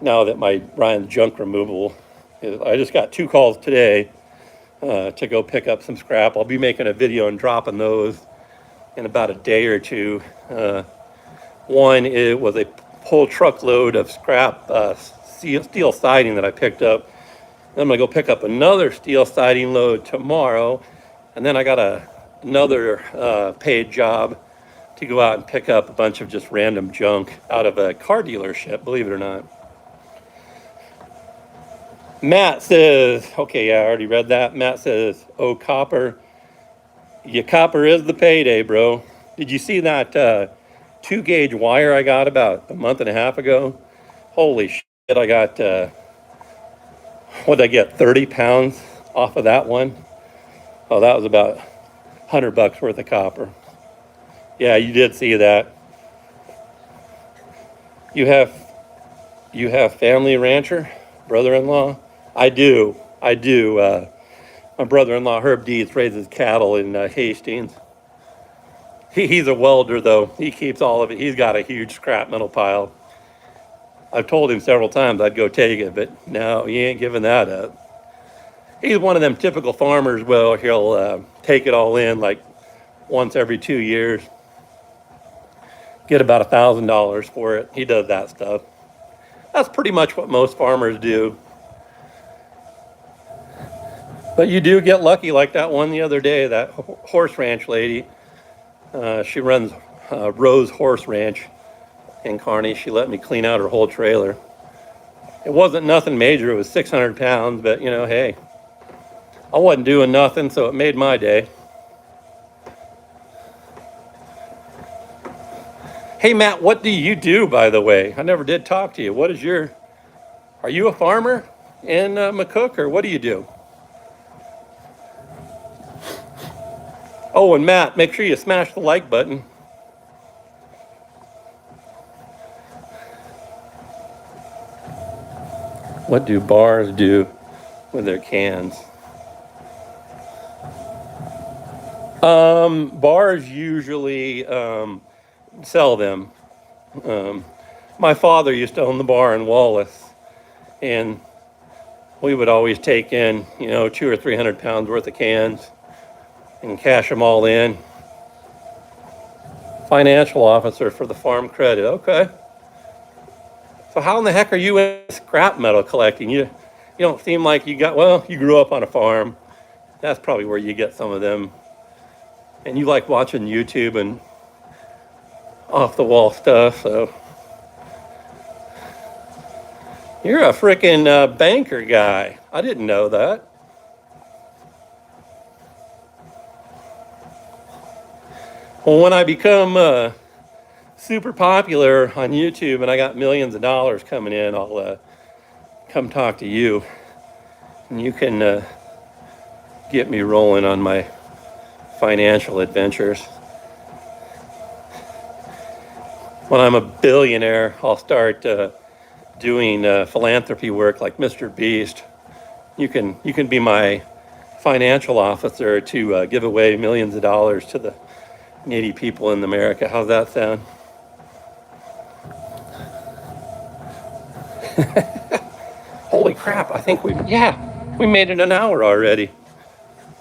Now that my Ryan's junk removal I just got 2 calls today to go pick up some scrap. I'll be making a video and dropping those in about a day or two. One, it was a whole truckload of scrap steel siding that I picked up. Then I'm gonna go pick up another steel siding load tomorrow. And then I got another paid job to go out and pick up a bunch of just random junk out of a car dealership, believe it or not. Matt says, okay, yeah, I already read that. Matt says, oh, copper. Yeah, copper is the payday, bro. Did you see that 2-gauge wire I got about a month and a half ago? Holy shit, I got, what did I get, 30 pounds off of that one? Oh, that was about $100 worth of copper. Yeah, you did see that. You have family rancher, brother-in-law? I do. I do. My brother-in-law Herb Deeds raises cattle in Hastings. He's a welder though. He keeps all of it. He's got a huge scrap metal pile. I've told him several times I'd go take it, but no, he ain't giving that up. He's one of them typical farmers. Well, he'll take it all in like once every 2 years, get about $1,000 for it. He does that stuff. That's pretty much what most farmers do. But you do get lucky, like that one the other day, that horse ranch lady. She runs Rose Horse Ranch in Kearney. She let me clean out her whole trailer. It wasn't nothing major. It was 600 pounds, but you know, hey, I wasn't doing nothing, so it made my day. Hey, Matt, what do you do, by the way? I never did talk to you. Are you a farmer in McCook, or what do you do? Oh, and Matt, make sure you smash the like button. What do bars do with their cans? Bars usually sell them. My father used to own the bar in Wallace, and we would always take in, 200 or 300 pounds worth of cans and cash them all in. Financial officer for the Farm Credit. Okay. So how in the heck are you in scrap metal collecting? You don't seem like you grew up on a farm. That's probably where you get some of them. And you like watching YouTube and off the wall stuff, so. You're a freaking banker guy. I didn't know that. Well, when I become super popular on YouTube and I got millions of dollars coming in, I'll come talk to you. And you can get me rolling on my financial adventures. When I'm a billionaire, I'll start doing philanthropy work like Mr. Beast. You can be my financial officer to give away millions of dollars to the needy people in America. How's that sound? Holy crap, I think we made it an hour already.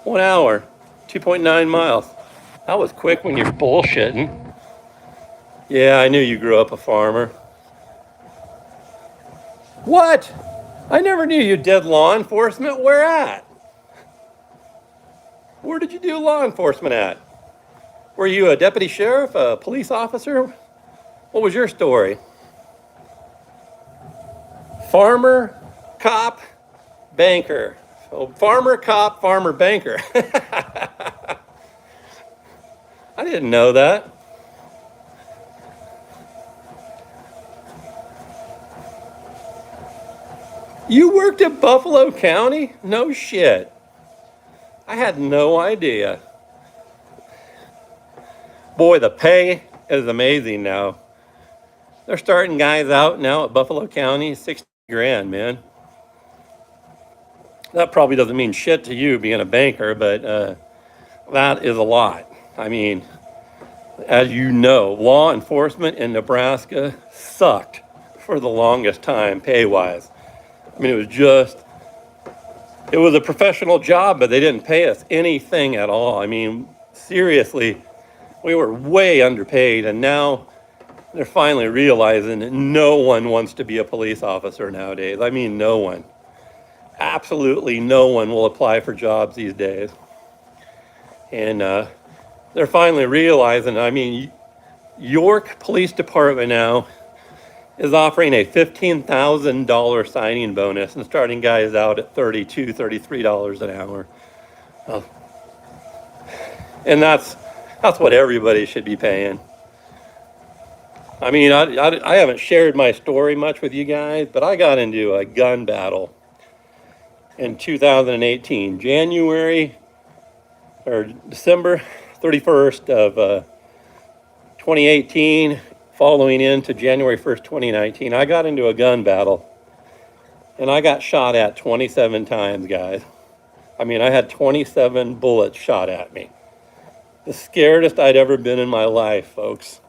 1 hour, 2.9 miles. That was quick when you're bullshitting. Yeah, I knew you grew up a farmer. What? I never knew you did law enforcement. Where at? Where did you do law enforcement at? Were you a deputy sheriff, a police officer? What was your story? Farmer, cop, banker. So farmer, cop, farmer, banker. I didn't know that. You worked at Buffalo County? No shit. I had no idea. Boy, the pay is amazing now. They're starting guys out now at Buffalo County, 60 grand, man. That probably doesn't mean shit to you being a banker, but that is a lot. I mean, as you know, law enforcement in Nebraska sucked for the longest time, pay-wise. I mean, it was a professional job, but they didn't pay us anything at all. I mean, seriously, we were way underpaid, and now they're finally realizing that no one wants to be a police officer nowadays. I mean, no one. Absolutely no one will apply for jobs these days. And they're finally realizing, I mean, York Police Department now is offering a $15,000 signing bonus and starting guys out at $32, $33 an hour. And that's what everybody should be paying. I mean, I haven't shared my story much with you guys, but I got into a gun battle in 2018, January or December 31st of 2018 following into January 1st, 2019, I got into a gun battle and I got shot at 27 times, guys. I mean, I had 27 bullets shot at me. The scaredest I'd ever been in my life, folks.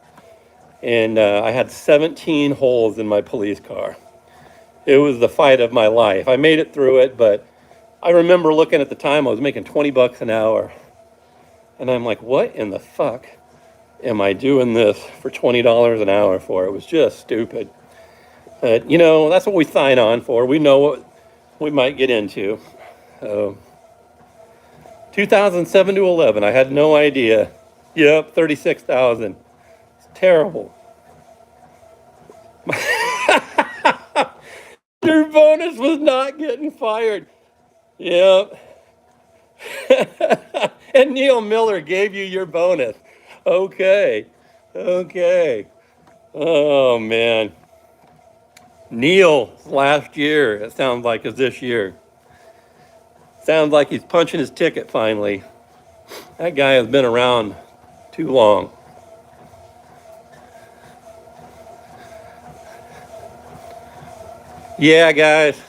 And I had 17 holes in my police car. It was the fight of my life. I made it through it, but I remember looking at the time, I was making 20 bucks an hour. And I'm like, what in the fuck am I doing this for $20 an hour for? It was just stupid. But, you know, that's what we sign on for. We know what we might get into. 2007 to 11, I had no idea. Yep, 36,000. It's terrible. Your bonus was not getting fired. Yep. And Neil Miller gave you your bonus. Okay. Okay. Oh, man. Neil, last year, it sounds like, is this year. Sounds like he's punching his ticket finally. That guy has been around too long. Yeah, guys.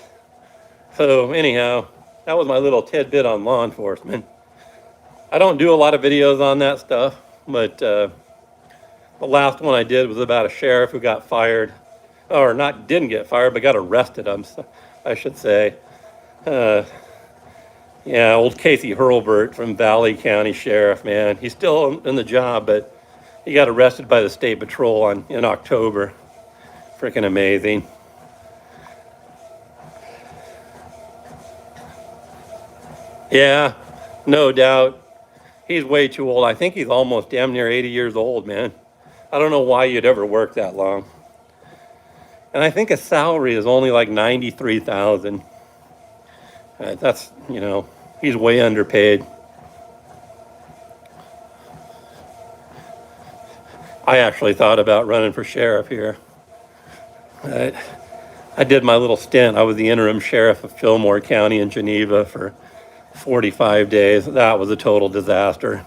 So anyhow, that was my little tidbit on law enforcement. I don't do a lot of videos on that stuff, but the last one I did was about a sheriff who got fired, or not didn't get fired, but got arrested, I should say. Yeah, old Casey Hurlburt from Valley County Sheriff, man. He's still in the job, but he got arrested by the State Patrol in October. Freaking amazing. Yeah, no doubt. He's way too old. I think he's almost damn near 80 years old, man. I don't know why you'd ever work that long. And I think his salary is only like 93,000. That's, you know, he's way underpaid. I actually thought about running for sheriff here. I did my little stint. I was the interim sheriff of Fillmore County in Geneva for 45 days. That was a total disaster.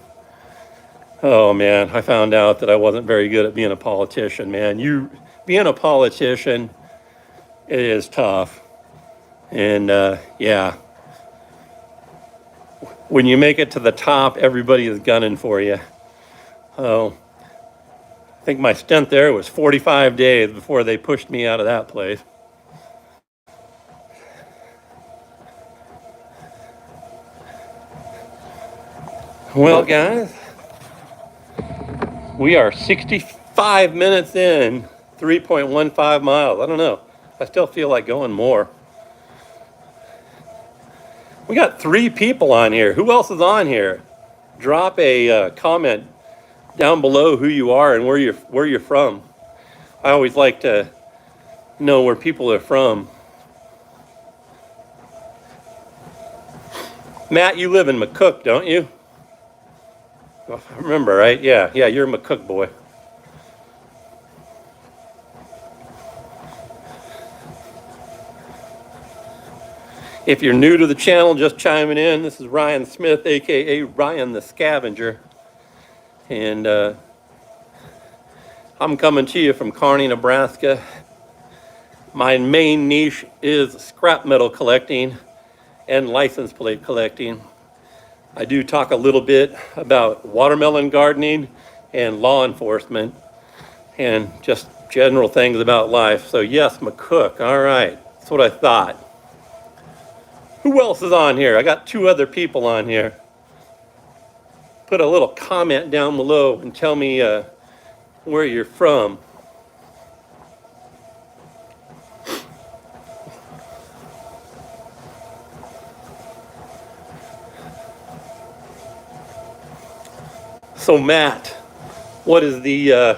Oh man, I found out that I wasn't very good at being a politician, man. Being a politician, it is tough. And yeah, when you make it to the top, everybody is gunning for you. Oh, I think my stint there was 45 days before they pushed me out of that place. Well, guys, we are 65 minutes in, 3.15 miles. I don't know. I still feel like going more. We got 3 people on here. Who else is on here? Drop a comment down below who you are and where you're from. I always like to know where people are from. Matt, you live in McCook, don't you? I remember, right? Yeah, you're a McCook boy. If you're new to the channel, just chiming in, this is Ryan Smith, aka Ryan The Scavenger. And I'm coming to you from Kearney, Nebraska. My main niche is scrap metal collecting and license plate collecting. I do talk a little bit about watermelon gardening and law enforcement and just general things about life. So yes, McCook, all right, that's what I thought. Who else is on here? I got 2 other people on here. Put a little comment down below and tell me where you're from. So Matt, what is the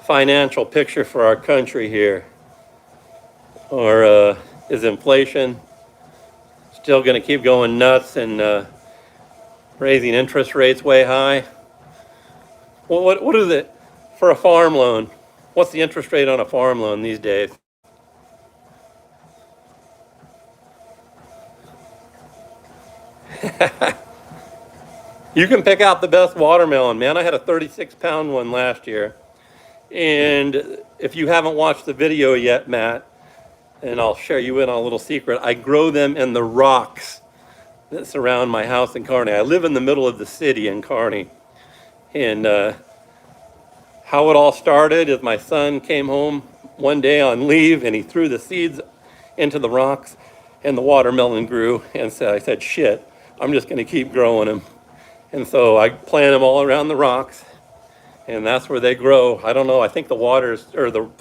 financial picture for our country here? Or is inflation still going to keep going nuts and raising interest rates way high? Well, what is it for a farm loan? What's the interest rate on a farm loan these days? You can pick out the best watermelon, man. I had a 36-pound one last year. And if you haven't watched the video yet, Matt, and I'll share you in on a little secret, I grow them in the rocks that surround my house in Kearney. I live in the middle of the city in Kearney. And how it all started is my son came home one day on leave and he threw the seeds into the rocks and the watermelon grew. And so I said, shit, I'm just going to keep growing them. And so I plant them all around the rocks, and that's where they grow. I don't know, I think the water's, or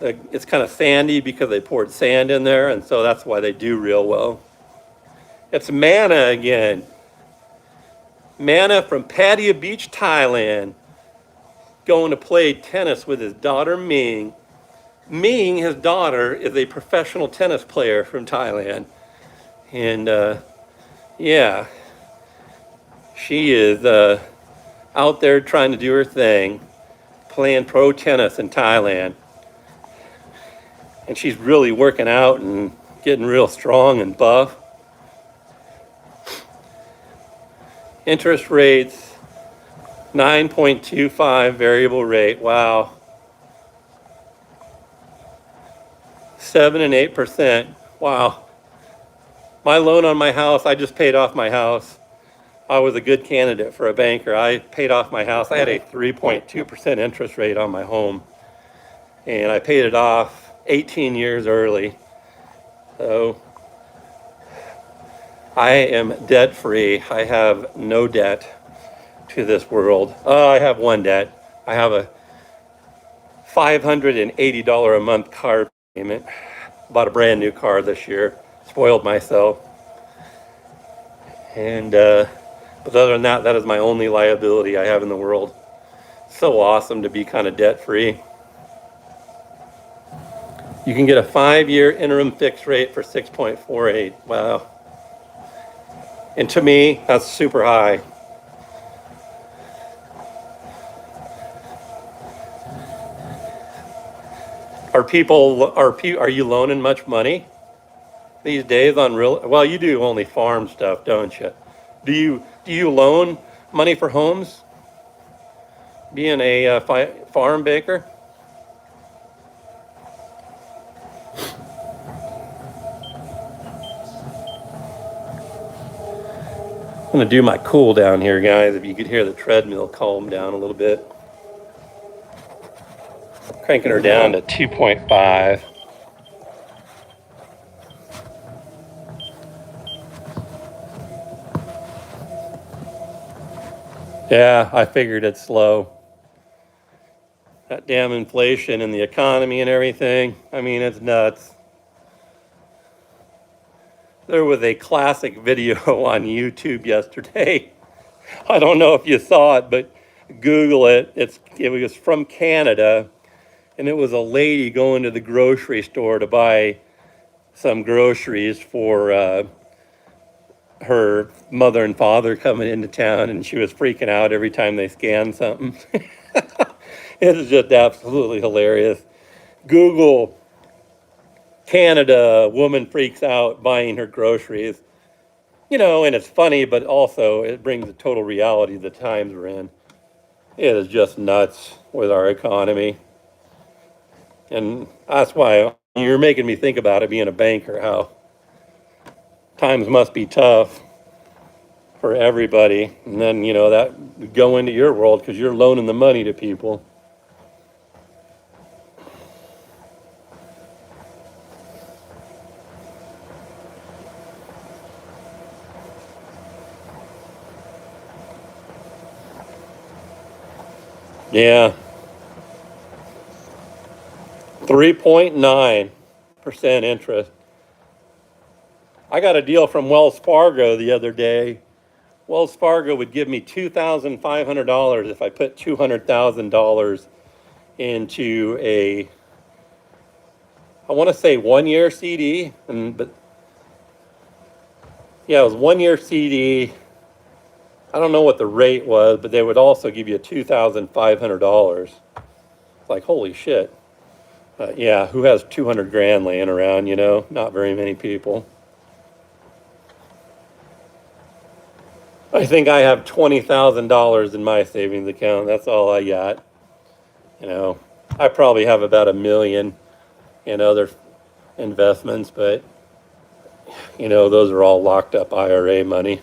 it's kind of sandy because they poured sand in there, and so that's why they do real well. It's Manna again. Manna from Pattaya Beach, Thailand, going to play tennis with his daughter Ming. Ming, his daughter, is a professional tennis player from Thailand. And yeah, she is out there trying to do her thing, playing pro tennis in Thailand. And she's really working out and getting real strong and buff. Interest rates, 9.25 variable rate. Wow. 7 and 8%. Wow. My loan on my house, I just paid off my house. I was a good candidate for a banker. I paid off my house. I had a 3.2% interest rate on my home. And I paid it off 18 years early. So I am debt free. I have no debt to this world. I have one debt. I have a $580 a month car payment. Bought a brand new car this year. Spoiled myself. And but other than that, that is my only liability I have in the world. So awesome to be kind of debt free. You can get a 5-year interim fixed rate for 6.48. Wow. And to me, that's super high. Are you loaning much money these days on real? Well, you do only farm stuff, don't you? Do you loan money for homes? Being a farm baker? I'm gonna do my cool down here, guys. If you could hear the treadmill calm down a little bit. Cranking her down to 2.5. Yeah, I figured it's slow. That damn inflation and the economy and everything. I mean, it's nuts. There was a classic video on YouTube yesterday. I don't know if you saw it, but Google it. It was from Canada, and it was a lady going to the grocery store to buy some groceries for her mother and father coming into town, and she was freaking out every time they scanned something. It is just absolutely hilarious. Google Canada, woman freaks out buying her groceries. You know, and it's funny, but also it brings the total reality of the times we're in. It is just nuts with our economy. And that's why you're making me think about it being a banker, how times must be tough for everybody. And then, you know, that would go into your world because you're loaning the money to people. Yeah. 3.9% interest. I got a deal from Wells Fargo the other day. Wells Fargo would give me $2,500 if I put $200,000 into I want to say 1-year CD, but yeah, it was 1-year CD. I don't know what the rate was, but they would also give you $2,500. It's like, holy shit. Yeah, who has 200 grand laying around, you know? Not very many people. I think I have $20,000 in my savings account. That's all I got. You know, I probably have about 1 million in other investments, but those are all locked up IRA money.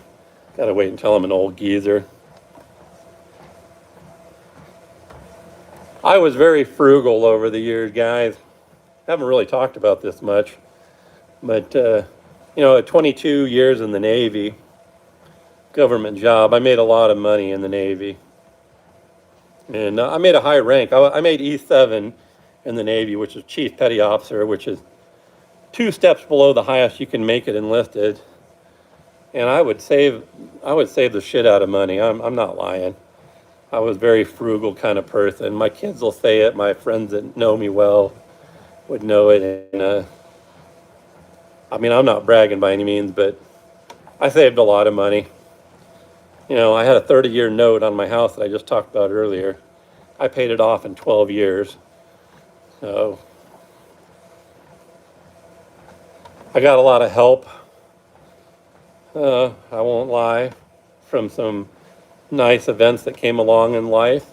Gotta wait until I'm an old geezer. I was very frugal over the years, guys. Haven't really talked about this much, but at 22 years in the Navy, government job, I made a lot of money in the Navy, and I made a high rank. I made E7 in the Navy, which is Chief Petty Officer, which is 2 steps below the highest you can make it enlisted. And I would save the shit out of money. I'm not lying. I was a very frugal kind of person. My kids will say it. My friends that know me well would know it. And I mean, I'm not bragging by any means, but I saved a lot of money. I had a 30-year note on my house that I just talked about earlier. I paid it off in 12 years. So I got a lot of help. I won't lie, from some nice events that came along in life.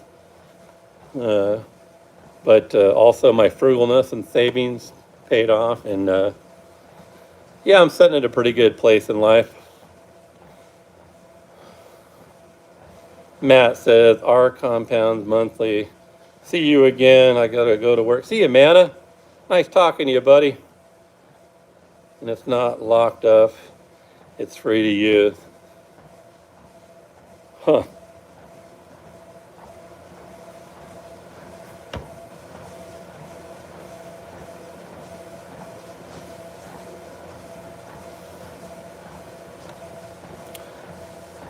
But also my frugalness and savings paid off. And yeah, I'm sitting at a pretty good place in life. Matt says, our compounds monthly. See you again. I gotta go to work. See you, Manna. Nice talking to you, buddy. And it's not locked up. It's free to use. Huh.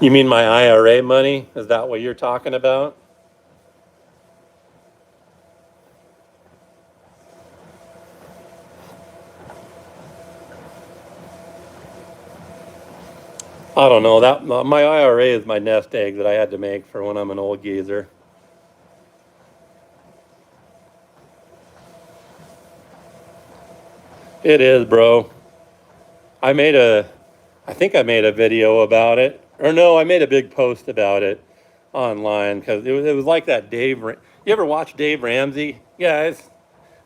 You mean my IRA money? Is that what you're talking about? I don't know. That my IRA is my nest egg that I had to make for when I'm an old geezer. It is, bro. I think I made a video about it, or no, I made a big post about it online because it was like that You ever watch Dave Ramsey? Yeah,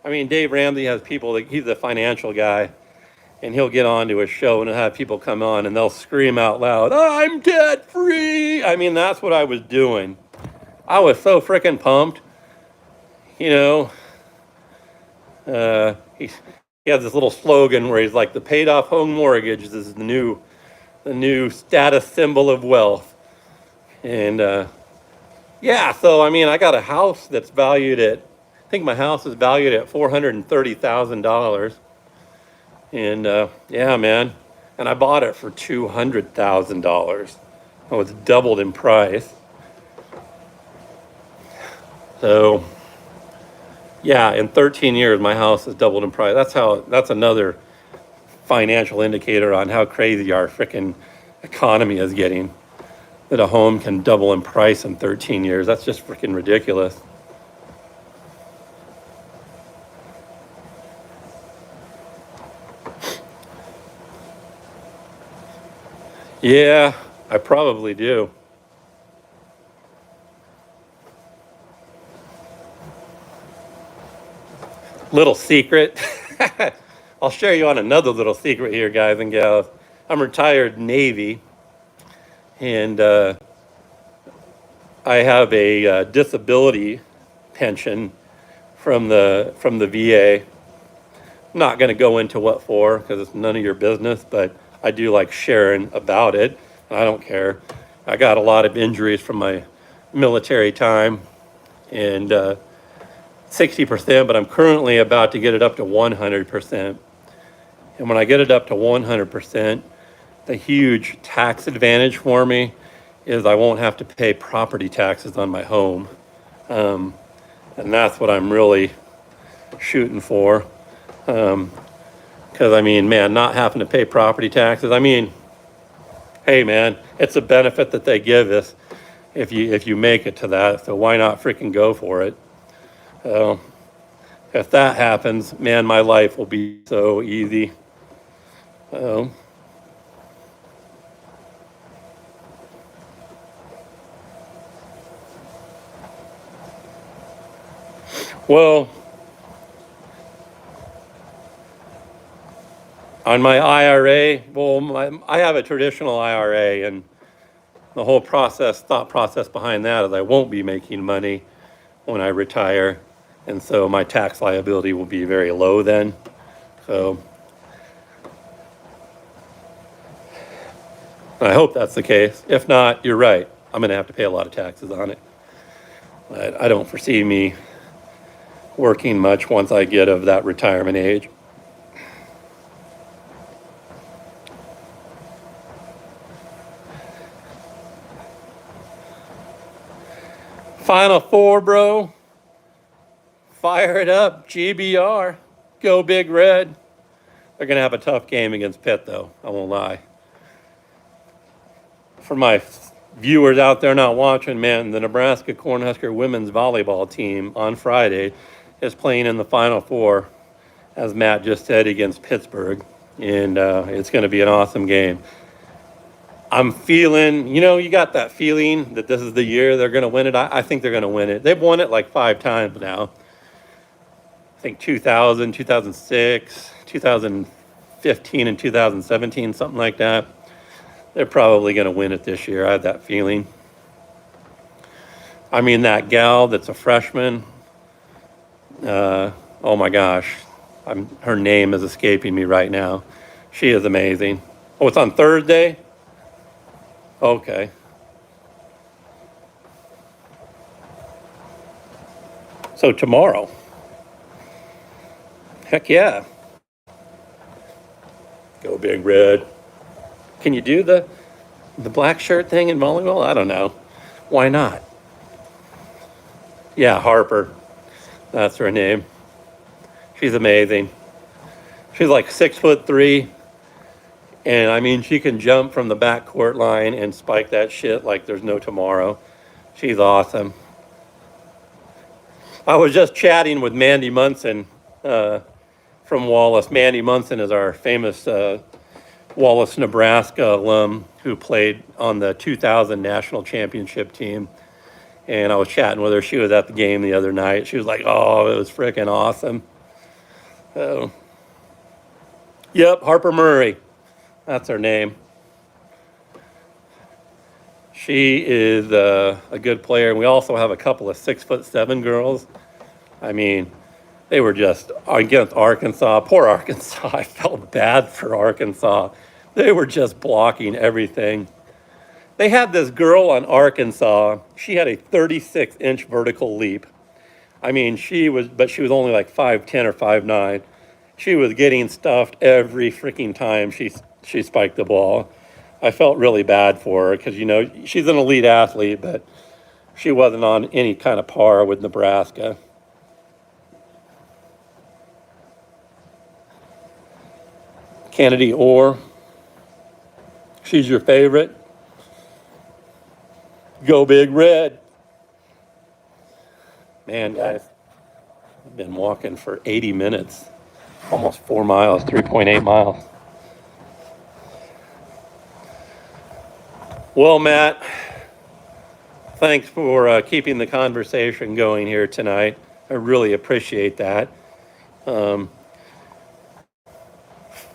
I mean, Dave Ramsey has people he's a financial guy, and he'll get onto a show and he'll have people come on and they'll scream out loud, "I'm debt free." I mean, that's what I was doing. I was so freaking pumped. You know, he has this little slogan where he's like, "The paid off home mortgage is the new status symbol of wealth." And yeah, so I mean, I got a house that's valued at, I think my house is valued at $430,000. And yeah, man, and I bought it for $200,000. Oh, it's doubled in price. So yeah, in 13 years, my house has doubled in price. That's another financial indicator on how crazy our freaking economy is getting. That a home can double in price in 13 years. That's just freaking ridiculous. Yeah, I probably do. Little secret. I'll share you on another little secret here, guys and gals. I'm retired Navy, and I have a disability pension from the VA. I'm not going to go into what for because it's none of your business, but I do like sharing about it. I don't care. I got a lot of injuries from my military time, and 60%, but I'm currently about to get it up to 100%. And when I get it up to 100%, the huge tax advantage for me is I won't have to pay property taxes on my home. And that's what I'm really shooting for. Because I mean, man, not having to pay property taxes, I mean, hey man, it's a benefit that they give us if you make it to that. So why not freaking go for it? So if that happens, man, my life will be so easy. Um, Well, on my IRA, I have a traditional IRA, and the whole thought process behind that is I won't be making money when I retire, and so my tax liability will be very low then. So I hope that's the case. If not, you're right. I'm going to have to pay a lot of taxes on it. But I don't foresee me working much once I get of that retirement age. Final four, bro. Fire it up, GBR. Go Big Red. They're going to have a tough game against Pitt, though. I won't lie. For my viewers out there not watching, man, the Nebraska Cornhusker women's volleyball team on Friday is playing in the Final Four, as Matt just said, against Pittsburgh. And it's going to be an awesome game. I'm feeling, you got that feeling that this is the year they're going to win it. I think they're going to win it. They've won it like 5 times now. I think 2000, 2006, 2015, and 2017, something like that. They're probably going to win it this year. I have that feeling. I mean, that gal that's a freshman, oh my gosh, her name is escaping me right now. She is amazing. Oh, it's on Thursday? Okay. So tomorrow. Heck yeah. Go Big Red. Can you do the black shirt thing in volleyball? I don't know. Why not? Yeah, Harper. That's her name. She's amazing. She's like 6'3", and I mean, she can jump from the backcourt line and spike that shit like there's no tomorrow. She's awesome. I was just chatting with Mandy Munson from Wallace. Mandy Munson is our famous Wallace, Nebraska alum who played on the 2000 national championship team. And I was chatting with her. She was at the game the other night. She was like, oh, it was freaking awesome. So, yep, Harper Murray. That's her name. She is a good player. And we also have a couple of 6'7" girls. I mean, they were just against Arkansas. Poor Arkansas. I felt bad for Arkansas. They were just blocking everything. They had this girl on Arkansas. She had a 36-inch vertical leap. I mean, she was only like 5'10" or 5'9". She was getting stuffed every freaking time she spiked the ball. I felt really bad for her because, she's an elite athlete, but she wasn't on any kind of par with Nebraska. Kennedy Orr. She's your favorite. Go Big Red. Man, guys, I've been walking for 80 minutes, almost 4 miles, 3.8 miles. Well, Matt, thanks for keeping the conversation going here tonight. I really appreciate that.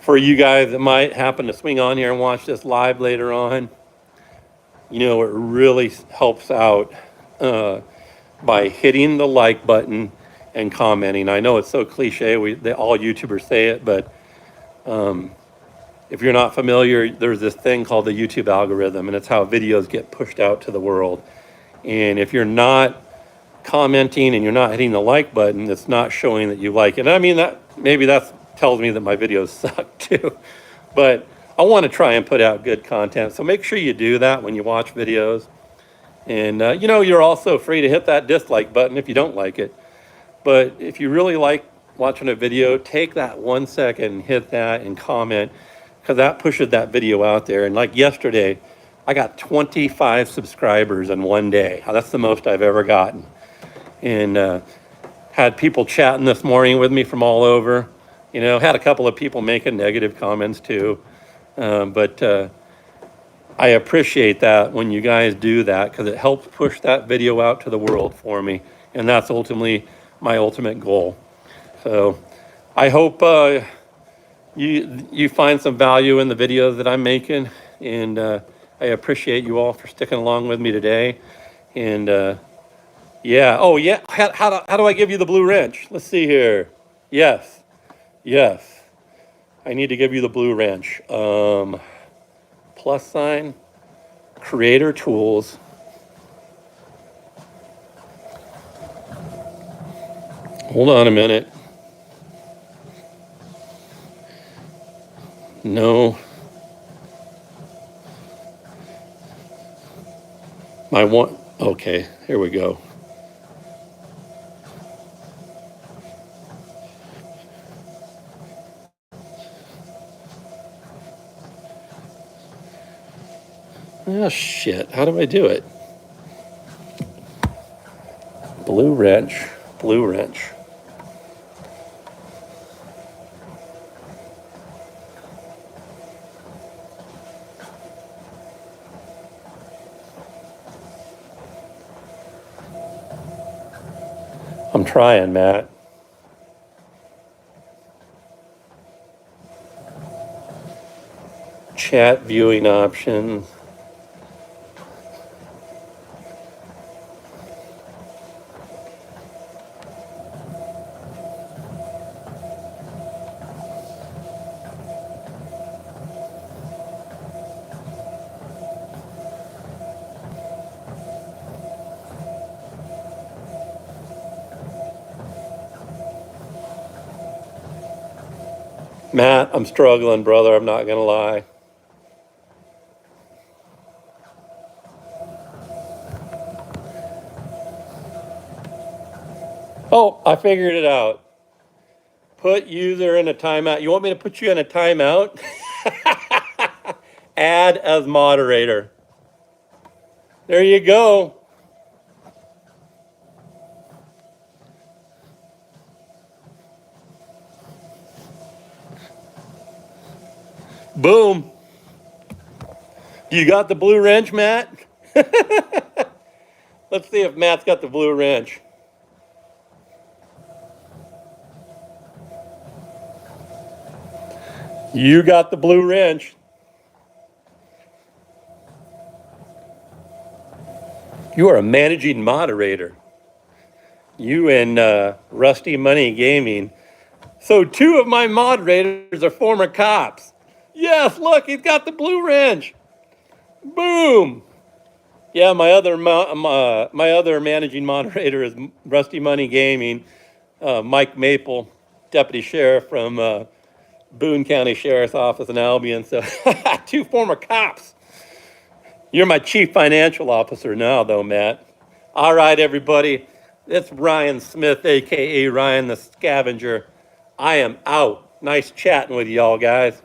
For you guys that might happen to swing on here and watch this live later on, it really helps out by hitting the like button and commenting. I know it's so cliche, all YouTubers say it, but if you're not familiar, there's this thing called the YouTube algorithm, and it's how videos get pushed out to the world. And if you're not commenting and you're not hitting the like button, it's not showing that you like it. And I mean, that tells me that my videos suck too. But I want to try and put out good content. So make sure you do that when you watch videos. And, you're also free to hit that dislike button if you don't like it. But if you really like watching a video, take that 1 second and hit that and comment, because that pushes that video out there. And like yesterday, I got 25 subscribers in one day. That's the most I've ever gotten. And had people chatting this morning with me from all over. Had a couple of people making negative comments too. But I appreciate that when you guys do that, because it helps push that video out to the world for me. And that's ultimately my ultimate goal. So I hope you find some value in the videos that I'm making, and I appreciate you all for sticking along with me today. And yeah, oh yeah, how do I give you the blue wrench? Let's see here. Yes, yes, I need to give you the blue wrench. Plus sign, creator tools. Hold on a minute. No, my one, okay, here we go. Oh shit, how do I do it? Blue wrench, blue wrench. I'm trying, Matt. Chat viewing options. Matt, I'm struggling, brother. I'm not going to lie. Oh, I figured it out. Put user in a timeout. You want me to put you in a timeout? Add as moderator. There you go. Boom. You got the blue wrench, Matt? Let's see if Matt's got the blue wrench. You got the blue wrench. You are a managing moderator. You and Rusty Money Gaming. So 2 of my moderators are former cops. Yes, look, he's got the blue wrench. Boom. Yeah, my other managing moderator is Rusty Money Gaming, Mike Maple, deputy sheriff from Boone County Sheriff's Office in Albion. So 2 former cops. You're my chief financial officer now, though, Matt. All right, everybody. It's Ryan Smith, aka Ryan the Scavenger. I am out. Nice chatting with y'all, guys.